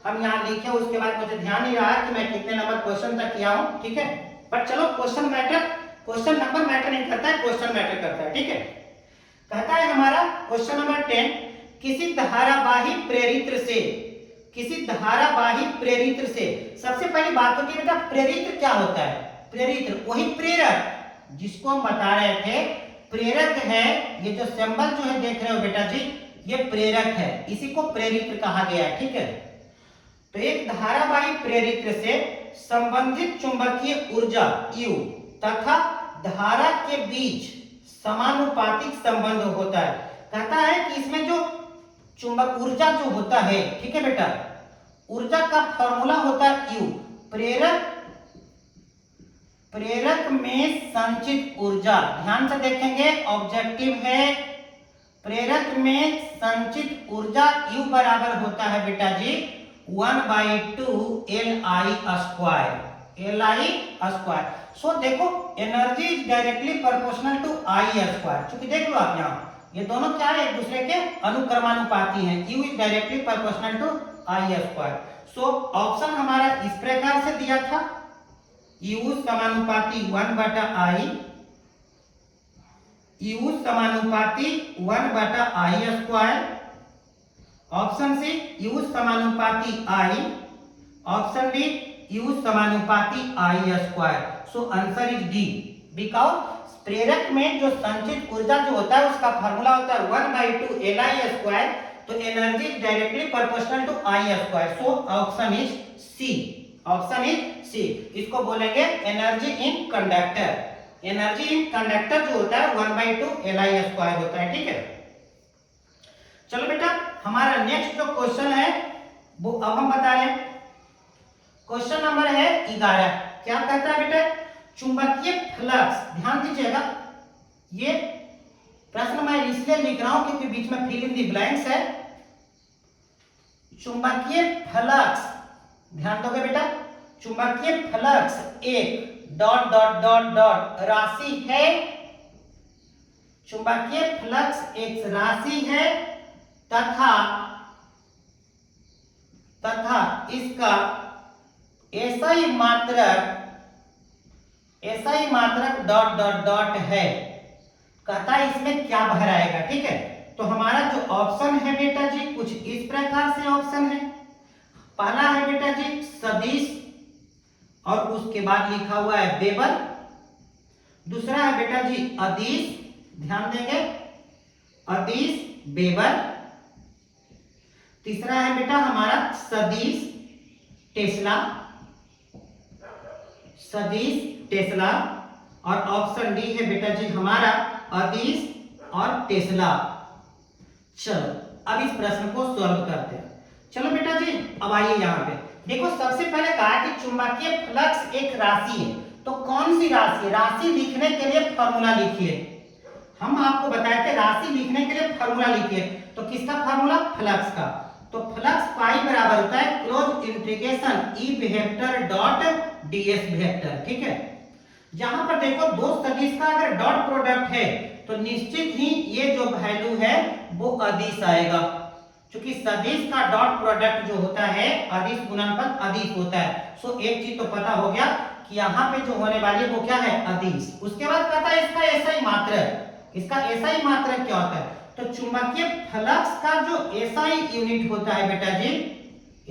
हम यहाँ लिखे उसके बाद मुझे ध्यान नहीं रहा कि मैं कितने नंबर क्वेश्चन तक किया हूँ, ठीक है। बट चलो क्वेश्चन नंबर मैटर नहीं करता है, क्वेश्चन मैटर करता है, ठीक है। कहता है हमारा क्वेश्चन नंबर 10, किसी धारावाही प्रेरित्र से, सबसे पहली बात होती है बेटा प्रेरित्र क्या होता है, प्रेरित्र वही प्रेरक जिसको हम बता रहे थे, प्रेरक है। ये जो सिंबल जो है देख रहे हो बेटा जी, ये प्रेरक है, इसी को प्रेरित्र कहा गया है, ठीक है। तो एक धारावाही प्रेरित्र से संबंधित चुंबकीय ऊर्जा U तथा धारा के बीच समानुपातिक संबंध होता है। कहता है कि इसमें जो चुंबक ऊर्जा जो होता है, ठीक है बेटा, ऊर्जा का फॉर्मूला होता है U। प्रेरक में संचित ऊर्जा, ध्यान से देखेंगे ऑब्जेक्टिव है, प्रेरक में संचित ऊर्जा U बराबर होता है बेटा जी 1/2 Li स्क्वायर। सो देखो energy is directly proportional to I square. चूंकि देख लो आप यहाँ ये दोनों क्या है, एक दूसरे के अनुक्रमानुपाती हैं, U is directly proportional to I square. So option हमारा इस प्रकार से दिया था, U समानुपाती 1 बटा I, U समानुपाती 1 बटा I square. Option C U समानुपाती I, ऑप्शन डी U समानुपाती I square. So answer is D, because प्रेरक में जो संचित ऊर्जा जो होता है उसका फॉर्मूला होता है 1/2 Li स्क्वायर, तो energy directly proportional to I square. So option is C, option is C. इसको बोलेंगे energy in conductor, energy in conductor जो होता है 1/2 Li² होता है, ठीक है। चलो बेटा हमारा नेक्स्ट जो क्वेश्चन है वो अब हम बता रहे हैं। क्वेश्चन नंबर है 11। क्या कहता है बेटा, चुंबकीय फ्लक्स, ध्यान दीजिएगा, ये प्रश्न मैं इसलिए लिख रहा हूं क्योंकि बीच में फिल इन द ब्लैंक्स है। चुंबकीय फ्लक्स, ध्यान दोगे बेटा, चुंबकीय फ्लक्स एक डॉट डॉट डॉट डॉट राशि है। चुंबकीय फ्लक्स एक राशि है तथा इसका एसआई मात्रक डॉट डॉट डॉट है। कहता है इसमें क्या बाहर आएगा, ठीक है। तो हमारा जो ऑप्शन है बेटा जी कुछ इस प्रकार से ऑप्शन है। पहला है बेटा जी सदिश और उसके बाद लिखा हुआ है वेबर। दूसरा है बेटा जी अदिश, ध्यान देंगे, अदिश वेबर। तीसरा है बेटा हमारा सदिश टेस्ला, सदिश टेस्ला। और ऑप्शन डी है बेटा जी हमारा अदिश और टेस्ला। चलो अब इस प्रश्न को सॉल्व करते हैं। चलो बेटा जी अब आइए यहाँ पे देखो, सबसे पहले कहा कि चुंबकीय फ्लक्स एक राशि है। तो कौन सी राशि है? राशि लिखने के लिए फॉर्मूला लिखिए। हम आपको बताए थे राशि लिखने के लिए फॉर्मूला लिखिए। तो किसका फॉर्मूला? फ्लक्स का। तो फ्लक्स पाई बराबर होता है close integration E vector dot DS vector, ठीक है। जहां पर देखो दो सदिश का अगर डॉट प्रोडक्ट है तो निश्चित ही ये जो वैल्यू है वो अदिश आएगा, क्योंकि सदिश का डॉट प्रोडक्ट जो होता है अदिश गुणनफल अदिश होता है। सो एक चीज तो पता हो गया कि यहाँ पे जो होने वाली है वो क्या है? अदिश। उसके बाद कहता है इसका एसआई मात्रक। इसका एसआई मात्रक क्या होता है? तो चुंबकीय फ्लक्स का जो एसआई यूनिट होता है बेटा जी,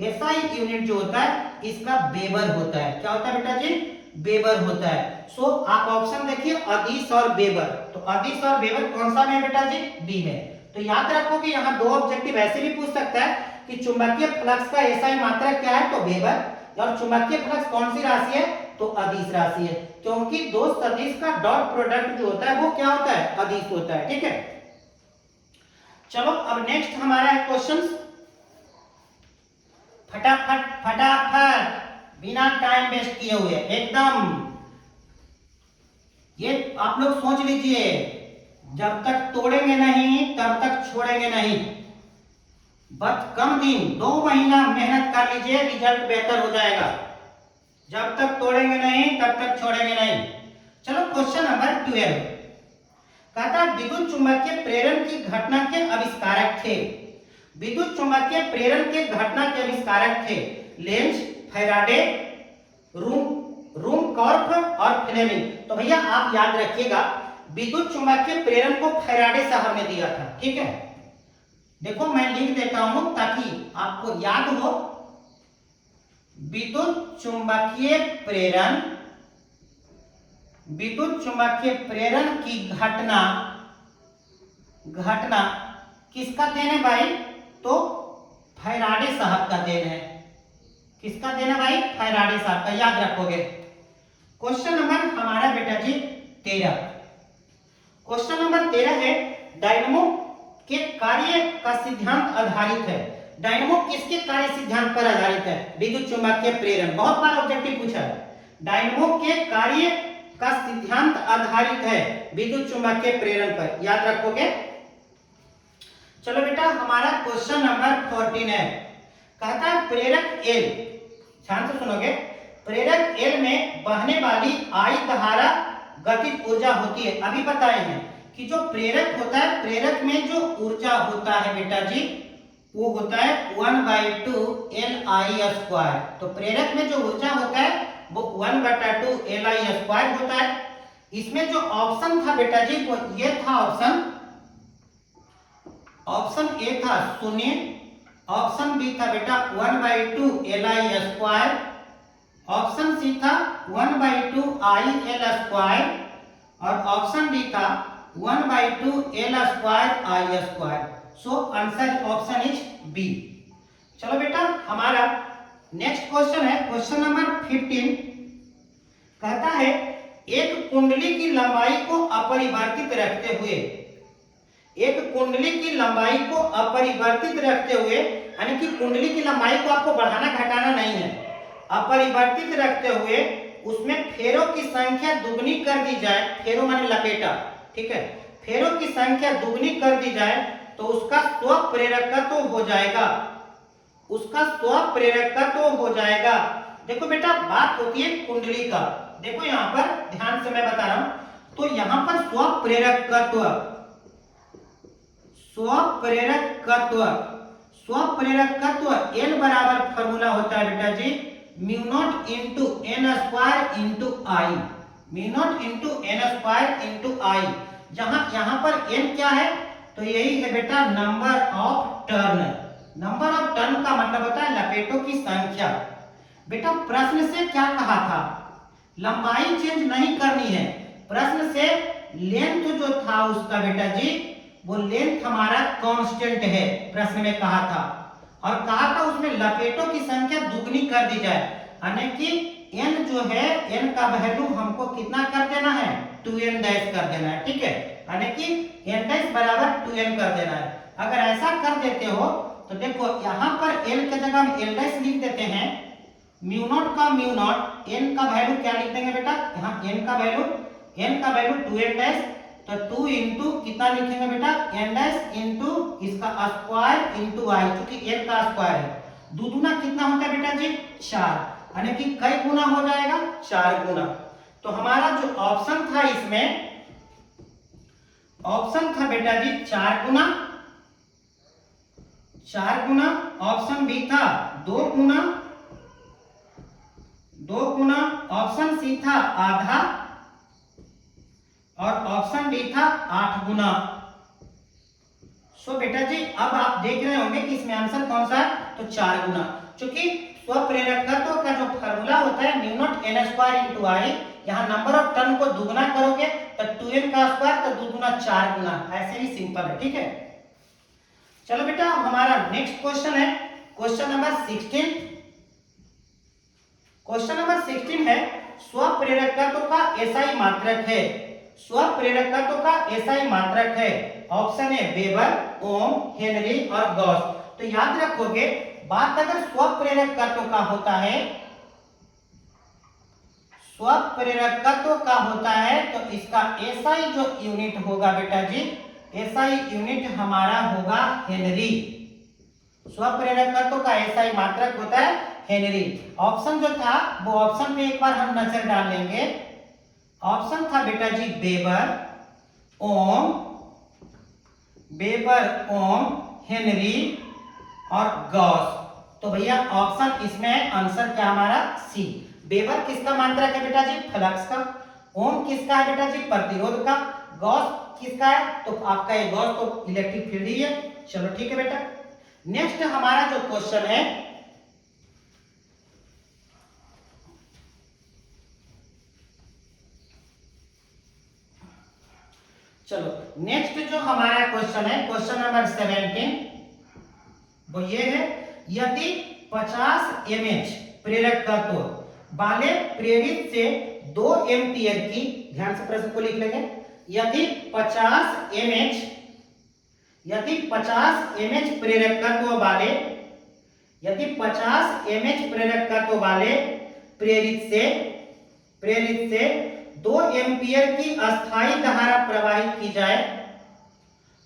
एसआई यूनिट जो होता है इसका वेबर होता है। क्या होता है बेटा जी? वेबर होता है। सो आप ऑप्शन देखिए अदिश और वेबर। तो अदिश और वेबर कौन सा में है बेटा जी? बी में। तो याद रखो कि यहाँ दो ऑब्जेक्टिव ऐसे भी पूछ सकता है कि चुंबकीय फ्लक्स का एसआई मात्रक क्या है? तो वेबर। और चुंबकीय फ्लक्स कौन सी राशि है? तो अदिश राशि है, क्योंकि दो सदिश का डॉट प्रोडक्ट जो होता है वो क्या होता है? अदिश होता है, ठीक है। चलो अब नेक्स्ट हमारा है क्वेश्चन। फटाफट फटाफट बिना टाइम वेस्ट किए हुए एकदम, ये आप लोग सोच लीजिए, जब तक तोड़ेंगे नहीं तब तक छोड़ेंगे नहीं। बस कम दिन 2 महीना मेहनत कर लीजिए, रिजल्ट बेहतर हो जाएगा। जब तक तोड़ेंगे नहीं तब तक छोड़ेंगे नहीं। चलो क्वेश्चन नंबर 12 कहता विद्युत चुंबकीय प्रेरण की घटना के आविष्कारक थे। विद्युत चुंबकीय प्रेरण के घटना के आविष्कारक थे लेंज, फैराडे, रूमकॉर्फ और फ्लेमिंग। तो भैया आप याद रखिएगा विद्युत चुंबकीय प्रेरण को फैराडे साहब ने दिया था, ठीक है। देखो मैं लिख देता हूं ताकि आपको याद हो। विद्युत चुंबकीय प्रेरण की घटना किसका देन है भाई? तो फैराडे साहब का देन है। किसका देन है भाई? फैराडे साहब का, याद रखोगे। क्वेश्चन नंबर हमारा बेटा जी 13। क्वेश्चन नंबर 13 है डायनेमो के कार्य का सिद्धांत आधारित है। डायनेमो किसके कार्य सिद्धांत पर आधारित है? विद्युत चुंबकीय प्रेरण। बहुत बार ऑब्जेक्टिव पूछा है। डायनेमो के कार्य का सिद्धांत आधारित है विद्युत चुंबकीय प्रेरण पर, याद रखोगे। चलो बेटा हमारा क्वेश्चन नंबर 14 है। कहता है प्रेरक एल, ध्यान से सुनोगे, प्रेरक एल में बहने वाली आई धारा गतिज ऊर्जा होती है। अभी बताए हैं कि जो प्रेरक होता है, प्रेरक में जो ऊर्जा होता है बेटा जी वो होता है 1/2 Li²। तो प्रेरक में जो ऊर्जा होता है वो 1/2 Li² होता है। इसमें जो ऑप्शन था बेटा जी वो ये था, ऑप्शन ए था 0, ऑप्शन बी था बेटा 1/2 Li², ऑप्शन सी था 1/2 IL² और ऑप्शन डी था 1/2 L²I²। So answer option is B. चलो बेटा हमारा नेक्स्ट क्वेश्चन है क्वेश्चन नंबर 15। कहता है एक कुंडली की लंबाई को अपरिवर्तित रखते हुए, एक कुंडली की लंबाई को अपरिवर्तित रखते हुए, यानी कि कुंडली की लंबाई को आपको बढ़ाना घटाना नहीं है, अपरिवर्तित रखते हुए उसमें फेरों की संख्या दुगनी कर दी जाए, फेरों माने लपेटा, ठीक है, फेरों की संख्या दुगनी कर दी जाए तो उसका स्व प्रेरकत्व हो जाएगा, उसका स्व प्रेरकत्व हो जाएगा। देखो बेटा बात होती है कुंडली का, देखो यहां पर ध्यान से मैं बता रहा हूं, तो यहां पर स्व प्रेरकत्व, स्वप्रेरकत्व, स्वप्रेरकत्व L बराबर फॉर्मूला होता है बेटा जी mu not into N square into I, mu not into N square into I, जहां यहां पर n क्या है, तो यही है बेटा number of turn, number of turn का मतलब होता है लपेटों की संख्या। बेटा प्रश्न से क्या कहा था, लंबाई चेंज नहीं करनी है, प्रश्न से लेंथ जो था उसका बेटा जी वो लेंथ हमारा कांस्टेंट है, प्रश्न में कहा था, और कहा था उसमें लपेटों की संख्या दुगनी कर दी जाए, यानी कि n जो है n का वैल्यू हमको कितना कर देना है 2n डैश कर देना है, ठीक है, यानी कि n डैश बराबर 2n कर देना है। अगर ऐसा कर देते हो तो देखो यहाँ पर n के जगह हम l डैश लिख देते हैं, म्यू नॉट का म्यू नॉट, n का वैल्यू क्या लिख देंगे बेटा, यहाँ n का वैल्यू 2n डैश, तो 2 इंटू कितना लिखेंगे बेटा n डैश इंटू इसका स्क्वायर इंटू आई, क्योंकि n का स्क्वायर है, दुगुना कितना होता है बेटा जी 4, यानी कि कई गुना हो जाएगा 4 गुना। तो हमारा जो ऑप्शन था इसमें, ऑप्शन था बेटा जी 4 गुना, 4 गुना, ऑप्शन बी था 2 गुना, 2 गुना, ऑप्शन सी था आधा, और ऑप्शन डी था 8 गुना। सो बेटा जी अब आप देख रहे होंगे कि इसमें आंसर कौन सा है, तो 4 गुना, क्योंकि स्वप्रेरकत्व का जो फार्मूला होता है mu not N square into I, यहाँ नंबर ऑफ टर्न को दुगुना करोगे तो 2n का स्क्वायर, तो 2 गुना 4 गुना, ऐसे ही सिंपल है, ठीक है। चलो बेटा हमारा नेक्स्ट क्वेश्चन है क्वेश्चन नंबर 16, क्वेश्चन नंबर 16 है स्वप्रेरकत्व का एसआई मात्रक है, स्वप्रेरकत्व का एसआई मात्रक है, ऑप्शन है वेबर, ओम, हेनरी और गॉस। तो याद रखोगे बात अगर स्वप्रेरकत्व का होता है, स्वप्रेरकत्व का होता है तो इसका एसआई जो यूनिट होगा बेटा जी, एसआई यूनिट हमारा होगा हेनरी, स्वप्रेरकत्व का एसआई मात्रक होता है हेनरी। ऑप्शन जो था वो ऑप्शन पे एक बार हम नजर डाल लेंगे, ऑप्शन था बेटा जी वेबर, ओम, वेबर, ओम, हेनरी और गॉस। तो भैया ऑप्शन इसमें आंसर क्या हमारा सी, वेबर किसका मात्रक है बेटा जी फ्लक्स का, ओम किसका है बेटा जी प्रतिरोध का, गॉस किसका है तो आपका ये गॉस तो इलेक्ट्रिक फील्ड ही है। चलो ठीक है बेटा, नेक्स्ट हमारा जो क्वेश्चन है, चलो नेक्स्ट जो हमारा क्वेश्चन है क्वेश्चन नंबर 17, वो ये है यदि 50 mH प्रेरकत्व वाले प्रेरित से 2 एम्पियर की, ध्यान से प्रश्न को लिख लेंगे, यदि 50 mH, यदि 50 mH प्रेरकत्व वाले, यदि 50 mH प्रेरकत्व वाले प्रेरित से 2 एम्पियर की अस्थाई धारा प्रवाहित की जाए,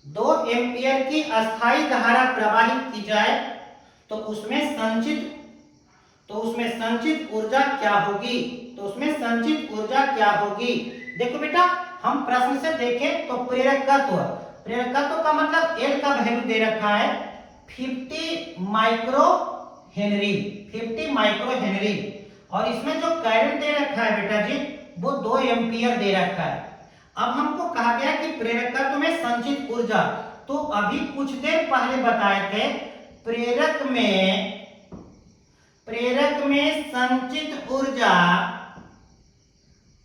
2 एम्पियर की अस्थाई धारा प्रवाहित की जाए तो उसमें संचित ऊर्जा क्या होगी, तो उसमें संचित ऊर्जा क्या होगी। देखो बेटा हम प्रश्न से देखें तो प्रेरकत्व, प्रेरकत्व का मतलब L का वैल्यू दे रखा है 50 माइक्रो हेनरी, 50 माइक्रो हेनरी, और इसमें जो करंट दे रखा है बेटा जी वो 2 एम्पियर दे रखा है। अब हमको कहा गया कि प्रेरकत्व में संचित ऊर्जा, तो अभी कुछ देर पहले बताए थे प्रेरक में संचित ऊर्जा,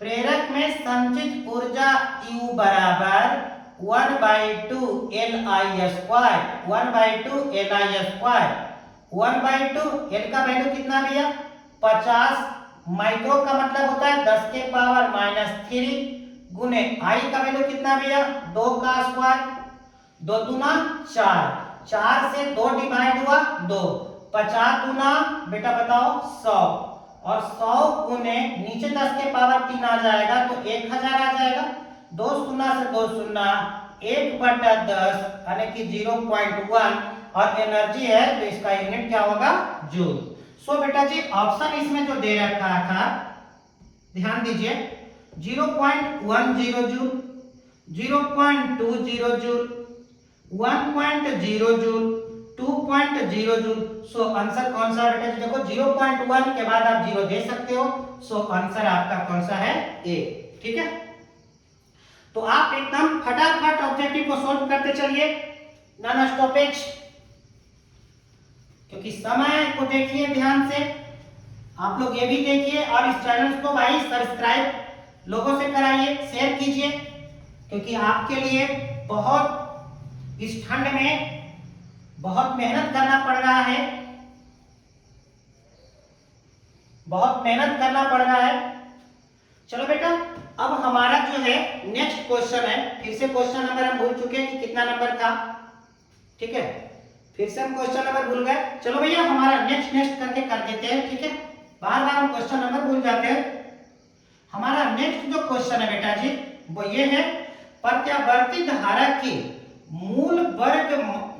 प्रेरक में संचित ऊर्जा U बराबर 1/2 Li square, 1/2 Li square, 1/2 L का वैल्यू कितना भैया 50 माइक्रो का मतलब होता है 10 के पावर -3 गुने आई का वैल्यू कितना भैया 2 का स्क्वायर, 2 दूना 4, 4 से 2 डिवाइड हुआ 2, 50 दूना बेटा बताओ 100, और 100 गुने नीचे 10 के पावर 3 आ जाएगा तो 1000 आ जाएगा, 2 शून्य से 2 शून्य 1/10 यानी कि 0.1, और एनर्जी है तो इसका यूनिट क्या होगा जूल। सो बेटा जी ऑप्शन इसमें जो दे रखा था ध्यान दीजिए 0.10 joule, 0.20 joule, 1.0 joule, 2.0 joule. So answer कौन सा बेटा जी देखो 0.1 के बाद आप 0 दे सकते हो, सो आंसर आपका कौन सा है ए। ठीक है, तो आप एकदम फटाफट ऑब्जेक्टिव को सॉल्व करते चलिए, नॉन स्टॉपेज, क्योंकि समय को देखिए ध्यान से, आप लोग ये भी देखिए और इस चैनल को भाई सब्सक्राइब लोगों से कराइए, शेयर कीजिए, क्योंकि आपके लिए बहुत इस ठंड में बहुत मेहनत करना पड़ रहा है, बहुत मेहनत करना पड़ रहा है। चलो बेटा अब हमारा जो है नेक्स्ट क्वेश्चन है, फिर से क्वेश्चन नंबर हम भूल चुके हैं कि कितना नंबर था। ठीक है, फिर से हम क्वेश्चन नंबर भूल गए। चलो भैया हमारा नेक्स्ट करके कर देते हैं। ठीक है, बार बार हम क्वेश्चन नंबर भूल जाते हैं। हमारा नेक्स्ट जो क्वेश्चन है बेटा जी वो ये है, प्रत्यावर्ती धारा के मूल वर्ग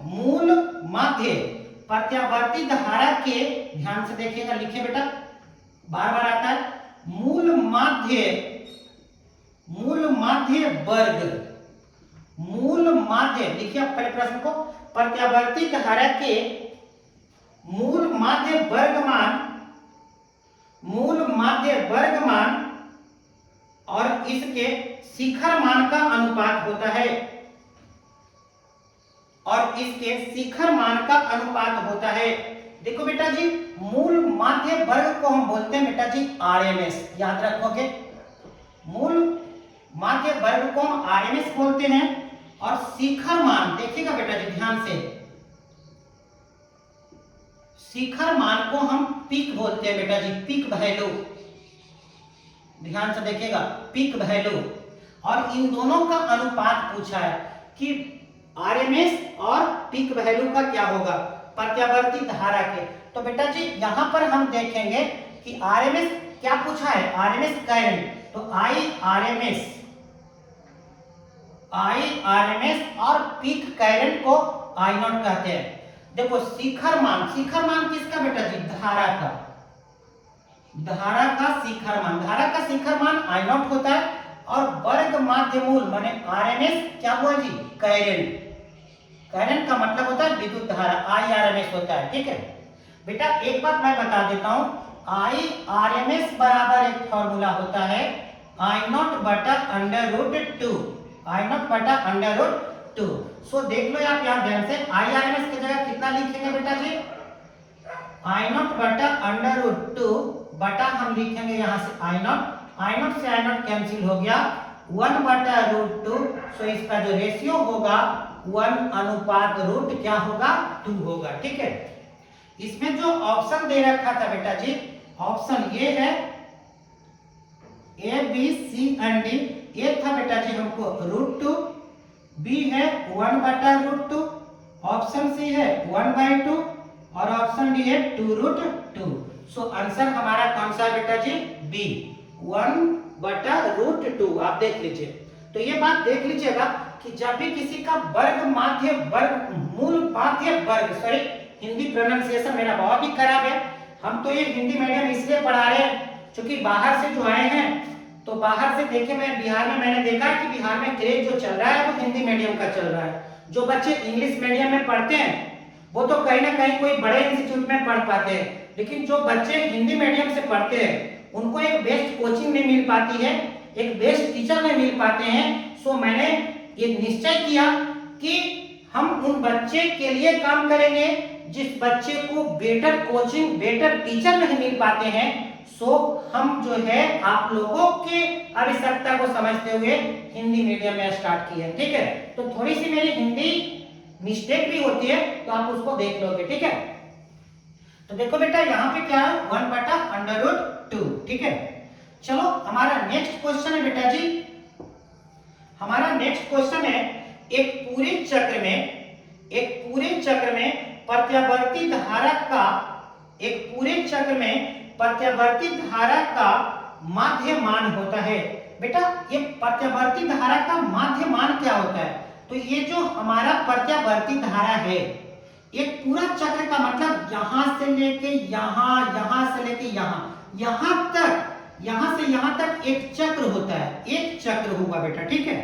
मूल माध्य, प्रत्यावर्ती धारा के, ध्यान से देखिएगा, लिखिए बेटा, बार बार आता है, मूल माध्य वर्ग, मूल माध्य, लिखिए आप पहले प्रश्न को, प्रत्यावर्ती धारा के मूल माध्य वर्गमान और इसके शिखर मान का अनुपात होता है, और इसके शिखर मान का अनुपात होता है। देखो बेटा जी मूल माध्य वर्ग को हम बोलते हैं बेटा जी आरएमएस, याद रखोगे, मूल माध्य वर्ग को हम आरएमएस बोलते हैं, और शिखर मान देखिएगा बेटा जी ध्यान से, शिखर मान को हम पीक बोलते हैं बेटा जी, पीक वैल्यू, ध्यान से देखिएगा, पीक वैल्यू। और इन दोनों का अनुपात पूछा है कि आरएमएस और पीक वैल्यू का क्या होगा प्रत्यावर्ती धारा के। तो बेटा जी यहां पर हम देखेंगे कि आरएमएस क्या पूछा है, आरएमएस करंट, तो आरएमएस और पीक करंट को आई नॉट कहते हैं। देखो शिखर मान किसका बेटा जी, धारा का शिखर मान आई नॉट होता है, और वर्ग माध्य मूल माने आरएमएस क्या हुआ जी, करंट का मतलब होता है विद्युत धारा, आईआरएमएस होता है। ठीक है बेटा, एक बात मैं बता देता हूं, आईआरएमएस बराबर एक फॉर्मूला होता है आई नॉट बटा अंडर रूट टू। सो देख लो आप यहां ध्यान से, आईआरएमएस की जगह कितना लिखेंगे बेटा जी, आई नॉट बटा अंडर रूट टू बटा हम लिखेंगे यहां से आई नॉट से आई नॉट कैंसिल हो गया, 1 बटा रूट टू। सो इसका जो रेशियो होगा 1 अनुपात रूट क्या होगा 2 होगा। ठीक है, इसमें जो ऑप्शन दे रखा था बेटा जी, ऑप्शन ये है A B C and D, A था बेटा जी हमको √2, बी है 1 बटा √2, ऑप्शन सी है 1/2 और ऑप्शन डी है 2√2। सो आंसर हमारा कौन सा है बेटा जी, बी 1 बटा √2। आप देख लीजिए, तो ये बात देख लीजिएगा कि जब भी किसी का मूल माध्य वर्ग, सॉरी हिंदी प्रोनाउंसिएशन मेरा बहुत ही खराब है, हम तो ये हिंदी मीडियम इसलिए पढ़ा रहे हैं क्योंकि बाहर से जो आए हैं, तो बाहर से देखे मैं बिहार में मैंने देखा कि बिहार में क्रेज जो चल रहा है वो हिंदी मीडियम का चल रहा है। जो बच्चे इंग्लिश मीडियम में पढ़ते हैं वो तो कहीं ना कहीं कोई बड़े इंस्टीट्यूट में पढ़ पाते हैं, लेकिन जो बच्चे हिंदी मीडियम से पढ़ते हैं उनको एक बेस्ट कोचिंग नहीं मिल पाती है, एक बेस्ट टीचर नहीं मिल पाते हैं। सो मैंने ये निश्चय किया कि हम उन बच्चे के लिए काम करेंगे जिस बच्चे को बेटर कोचिंग बेटर टीचर नहीं मिल पाते हैं। सो हम जो है आप लोगों के आवश्यकता को समझते हुए हिंदी मीडियम में स्टार्ट किए। ठीक है, तो थोड़ी सी मेरी हिंदी मिस्टेक भी होती है तो आप उसको देख लोगे। ठीक है, तो देखो बेटा यहाँ पे क्या है 1 बटा अंडर रूट 2। ठीक है, चलो हमारा नेक्स्ट क्वेश्चन है बेटा जी, हमारा नेक्स्ट क्वेश्चन है एक पूरे चक्र में प्रत्यावर्ती धारा का माध्य मान होता है। बेटा ये प्रत्यावर्ती धारा का माध्य मान क्या होता है? तो ये जो हमारा प्रत्यावर्ती धारा है, एक पूरा चक्र का मतलब यहां से लेके यहां से लेके यहां से यहां तक एक चक्र होता है, एक चक्र होगा बेटा। ठीक है,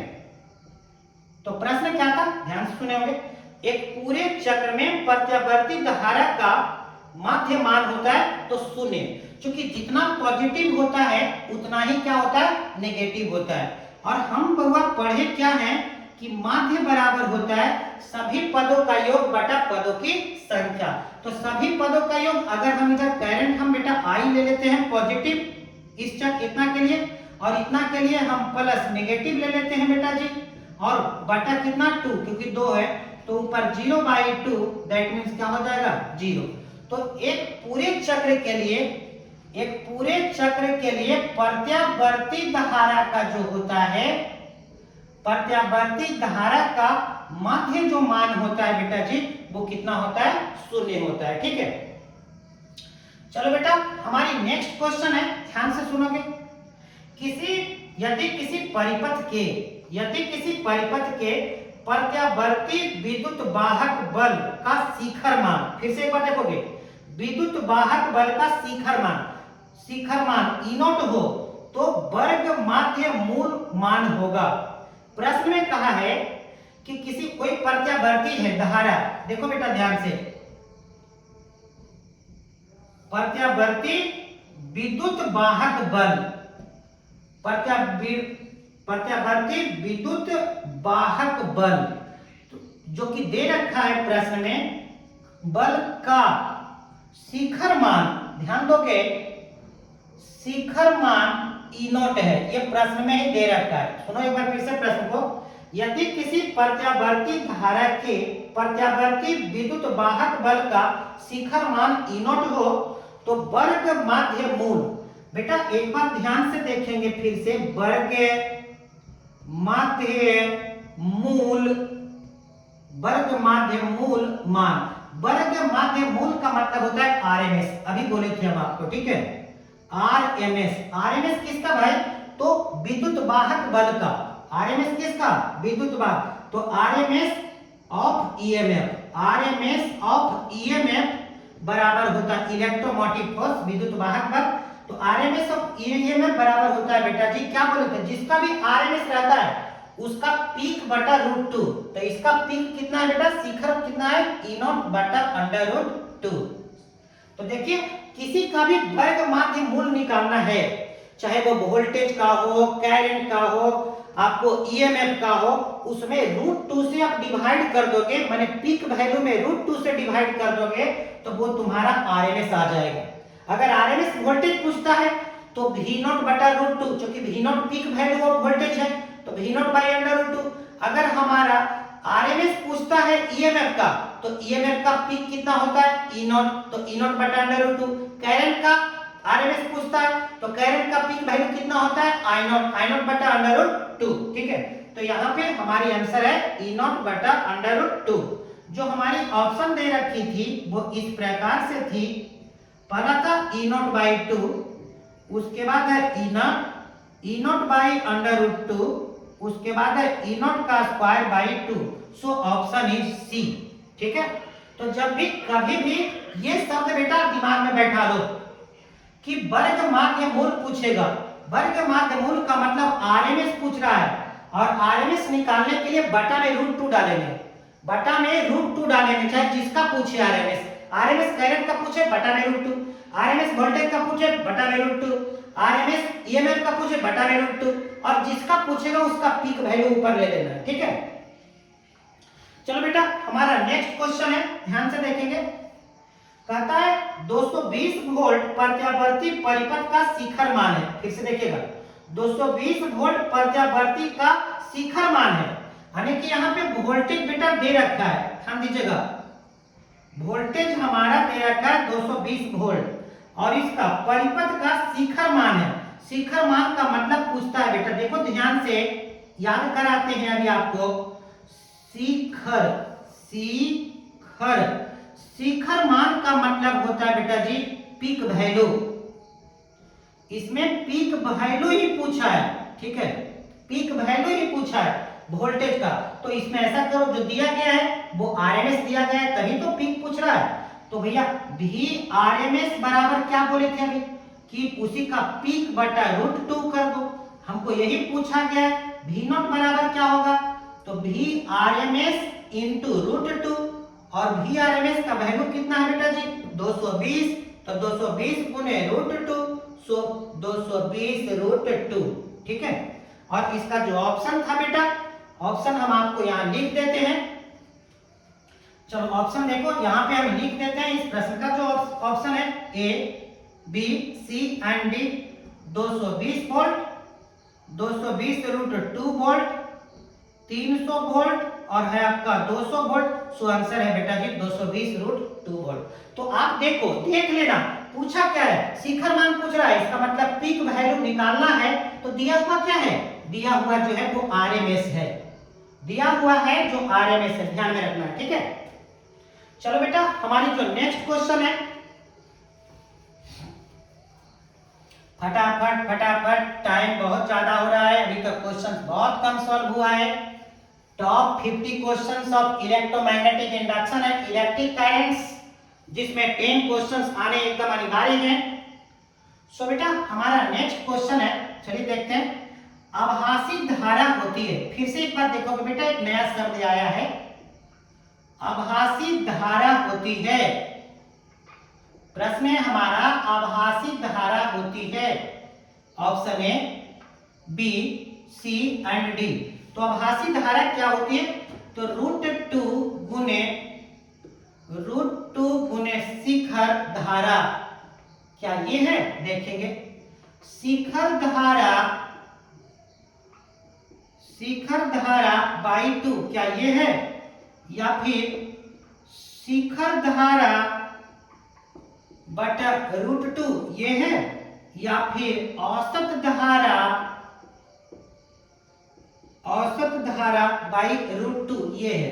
तो प्रश्न क्या था, ध्यान से सुने होंगे। एक पूरे चक्र में प्रत्यावर्ती धारा का माध्य मान होता है तो शून्य, क्योंकि जितना पॉजिटिव होता है उतना ही क्या होता है, नेगेटिव होता है। और हम बहुआ पढ़े क्या है कि माध्य बराबर होता है सभी पदों का योग बटा पदों की संख्या। तो सभी पदों का योग, अगर हम इधर करंट हम बेटा आई ले लेते हैं पॉजिटिव, इस चक्र इतना के लिए, और इतना के लिए हम प्लस नेगेटिव ले लेते हैं बेटा जी, और बटा कितना 2, क्योंकि 2 है तो ऊपर 0/2, दैट मींस क्या हो जाएगा 0। तो एक पूरे चक्र के लिए प्रत्यावर्ती धारा का जो होता है, प्रत्यावर्ती धारा का माध्य जो मान होता है बेटा जी, वो कितना होता है, 0 होता है। ठीक है, चलो बेटा हमारी नेक्स्ट क्वेश्चन है, ध्यान से सुनोगे। यदि किसी परिपथ के प्रत्यावर्ती विद्युत वाहक बल का शिखर मान, फिर से एक बार देखोगे, विद्युत वाहक बल का शिखर मान E0 हो तो वर्ग माध्य मूल मान होगा। प्रश्न में कहा है कि कोई प्रत्यावर्ती है धारा, देखो बेटा ध्यान से, प्रत्यावर्ती विद्युत वाहक बल, प्रत्यावर्ती विद्युत वाहक बल जो कि दे रखा है प्रश्न में, बल का शिखर मान, ध्यान दोगे शिखर मान E0 है, ये प्रश्न में ही दे रखा है। सुनो एक बार फिर से प्रश्न को, यदि किसी प्रत्यावर्ती धारा के प्रत्यावर्ती विद्युत वाहक बल का शिखर मान E0 हो तो वर्ग माध्य मूल, बेटा एक बार ध्यान से देखेंगे फिर से, वर्ग माध्य मूल मान, वर्ग माध्य मूल का मतलब होता है आरएमएस, अभी बोले थे हम आपको। ठीक है, आरएमएस किसका भाई, तो विद्युत वाहक बल का, आरएमएस किसका, विद्युत वाहक, तो आरएमएस ऑफ ईएमएफ बराबर होता है इलेक्ट्रोमोटिव फोर्स, विद्युत वाहक बल। तो आरएमएस ऑफ ईएमएफ बराबर होता है बेटा जी, क्या बोले थे, जिसका भी आरएमएस रहता है उसका पीक बटा √2, तो इसका पीक कितना है बेटा, शिखर कितना है, E0 बटा √2। तो देखिए किसी का भी वर्ग माध्य मूल निकालना है, चाहे वो वोल्टेज का हो, करंट का हो, आपको ईएमएफ का हो, उसमें √2 से आप डिवाइड कर दोगे, माने पीक वैल्यू में √2 से डिवाइड कर दोगे तो वो तुम्हारा आरएमएस आ जाएगा। अगर आरएमएस वोल्टेज पूछता है तो V0 बटा √2, क्योंकि V0 peak value of voltage है तो V0/√2। अगर हमारा आरएमएस पूछता है ईएमएफ का, तो ईएमएफ का पीक कितना होता है, E0, तो E0 बटा √2। करंट का आरएमएस पूछता है तो करंट का पीक वैल्यू कितना होता है, I0 बटा √2। ठीक है, तो यहाँ पे हमारी आंसर है E0 बटा √2। जो हमारी ऑप्शन दे रखी थी वो इस प्रकार से थी, पहला था E0/2, उसके बाद है E0/√2, उसके बाद है E0 का square by 2। So option is C. ठीक है, तो जब भी कभी भी ये शब्द बेटा दिमाग में बैठा लो कि वर्ग माध्य मूल पूछेगा, वर्ग माध्य मूल का मतलब आरएमएस पूछ रहा है, और आरएमएस निकालने के लिए बटा में √2 डालेंगे, बटा में √2 डालेंगे, चाहे जिसका पूछे आरएमएस करंट का पूछे बटा में √2, आरएमएस वोल्टेज का पूछे बटा में √2, आरएमएस ईएमएफ का पूछे बटा में √2, और जिसका पूछेगा उसका पीक वैल्यू ऊपर ले लेना है। ठीक है, चलो बेटा हमारा नेक्स्ट क्वेश्चन है, ध्यान से देखेंगे। कहता है 220 वोल्ट प्रत्यावर्ती परिपथ का शिखर मान है, फिर से देखिएगा 220 वोल्ट प्रत्यावर्ती का शिखर मान है, यानी कि यहाँ पे वोल्टेज बेटा दे रखा है, ध्यान दीजिएगा, वोल्टेज हमारा दे रखा है 220 वोल्ट, और इसका परिपथ का शिखर मान है। शिखर मान का मतलब पूछता है बेटा, देखो ध्यान से याद कराते हैं अभी आपको। शिखर, शिखर, शिखर मान का मतलब होता है बेटा जी पीक वैल्यू। इसमें पीक वैल्यू ही पूछा है, ठीक है, पीक वैल्यू ही पूछा है वोल्टेज का। तो इसमें ऐसा करो, जो दिया गया है वो आरएमएस दिया गया है, तभी तो पीक पूछ रहा है। तो भैया भी आरएमएस बराबर क्या बोले थे अभी कि उसी का पीक बटा √2 कर दो। हमको यही पूछा गया है। वी नॉट बराबर क्या होगा, तो वी आरएमएस इंटू √2, और वी आरएमएस का वैल्यू कितना है बेटा जी 220, तो 220 गुने √2, सो 220 √2, ठीक है। और इसका जो ऑप्शन था बेटा, ऑप्शन हम आपको यहां लिख देते हैं। चलो ऑप्शन देखो, यहां पे हम लिख देते हैं इस प्रश्न का जो ऑप्शन है A, B, C and D. 220 volt, 220 √2 volt, 300 volt और है आपका 200 वोल्ट। सो आंसर है बेटा जी 220 √2 वोल्ट। तो आप देखो, देख लेना पूछा क्या है, शिखर मान पूछ रहा है, इसका मतलब पीक वैल्यू निकालना है। तो दिया हुआ क्या है, दिया हुआ जो है वो आरएमएस है, दिया हुआ है जो आरएमएस है, ध्यान में रखना है, ठीक है। चलो बेटा हमारी जो नेक्स्ट क्वेश्चन है, फटाफट फटाफट, टाइम बहुत ज्यादा हो रहा है, अभी तक क्वेश्चन बहुत कम सॉल्व हुआ है। Top 50 questions of electromagnetic induction and electric currents, जिसमें 10 क्वेश्चंस आने एकदम अनिवार्य हैं। सो बेटा हमारा नेक्स्ट क्वेश्चन है, चलिए देखते हैं। आभासी धारा होती है, फिर से एक बार देखोगे बेटा, एक नया शब्द आया है, आभासी धारा होती है। प्रश्न है हमारा, आभासी धारा होती है। Option A, B, C and D. तो आभासी धारा क्या होती है, तो √2 गुने शिखर धारा, क्या ये है, देखेंगे। शिखर धारा, शिखर धारा बाई 2, क्या ये है, या फिर शिखर धारा बटा √2 ये है, या फिर औसत धारा, औसत धारा बाई √2 ये है।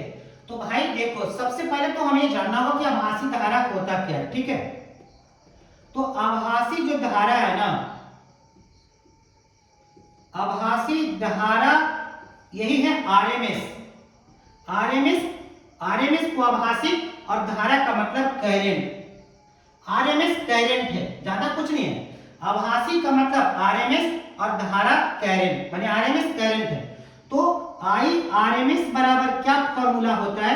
तो भाई देखो, सबसे पहले तो हमें जानना होगा कि आभासी धारा होता क्या है, ठीक है। तो आभासी जो धारा है ना, आभासी धारा यही है आरएमएस। आरएमएस, आरएमएस को आभासी और धारा का मतलब करंट। आरएमएस करंट है, ज्यादा कुछ नहीं है। आभासी का मतलब आरएमएस और धारा करंट, माने आरएमएस करंट है। तो आई आरएमएस बराबर क्या फॉर्मूला होता है,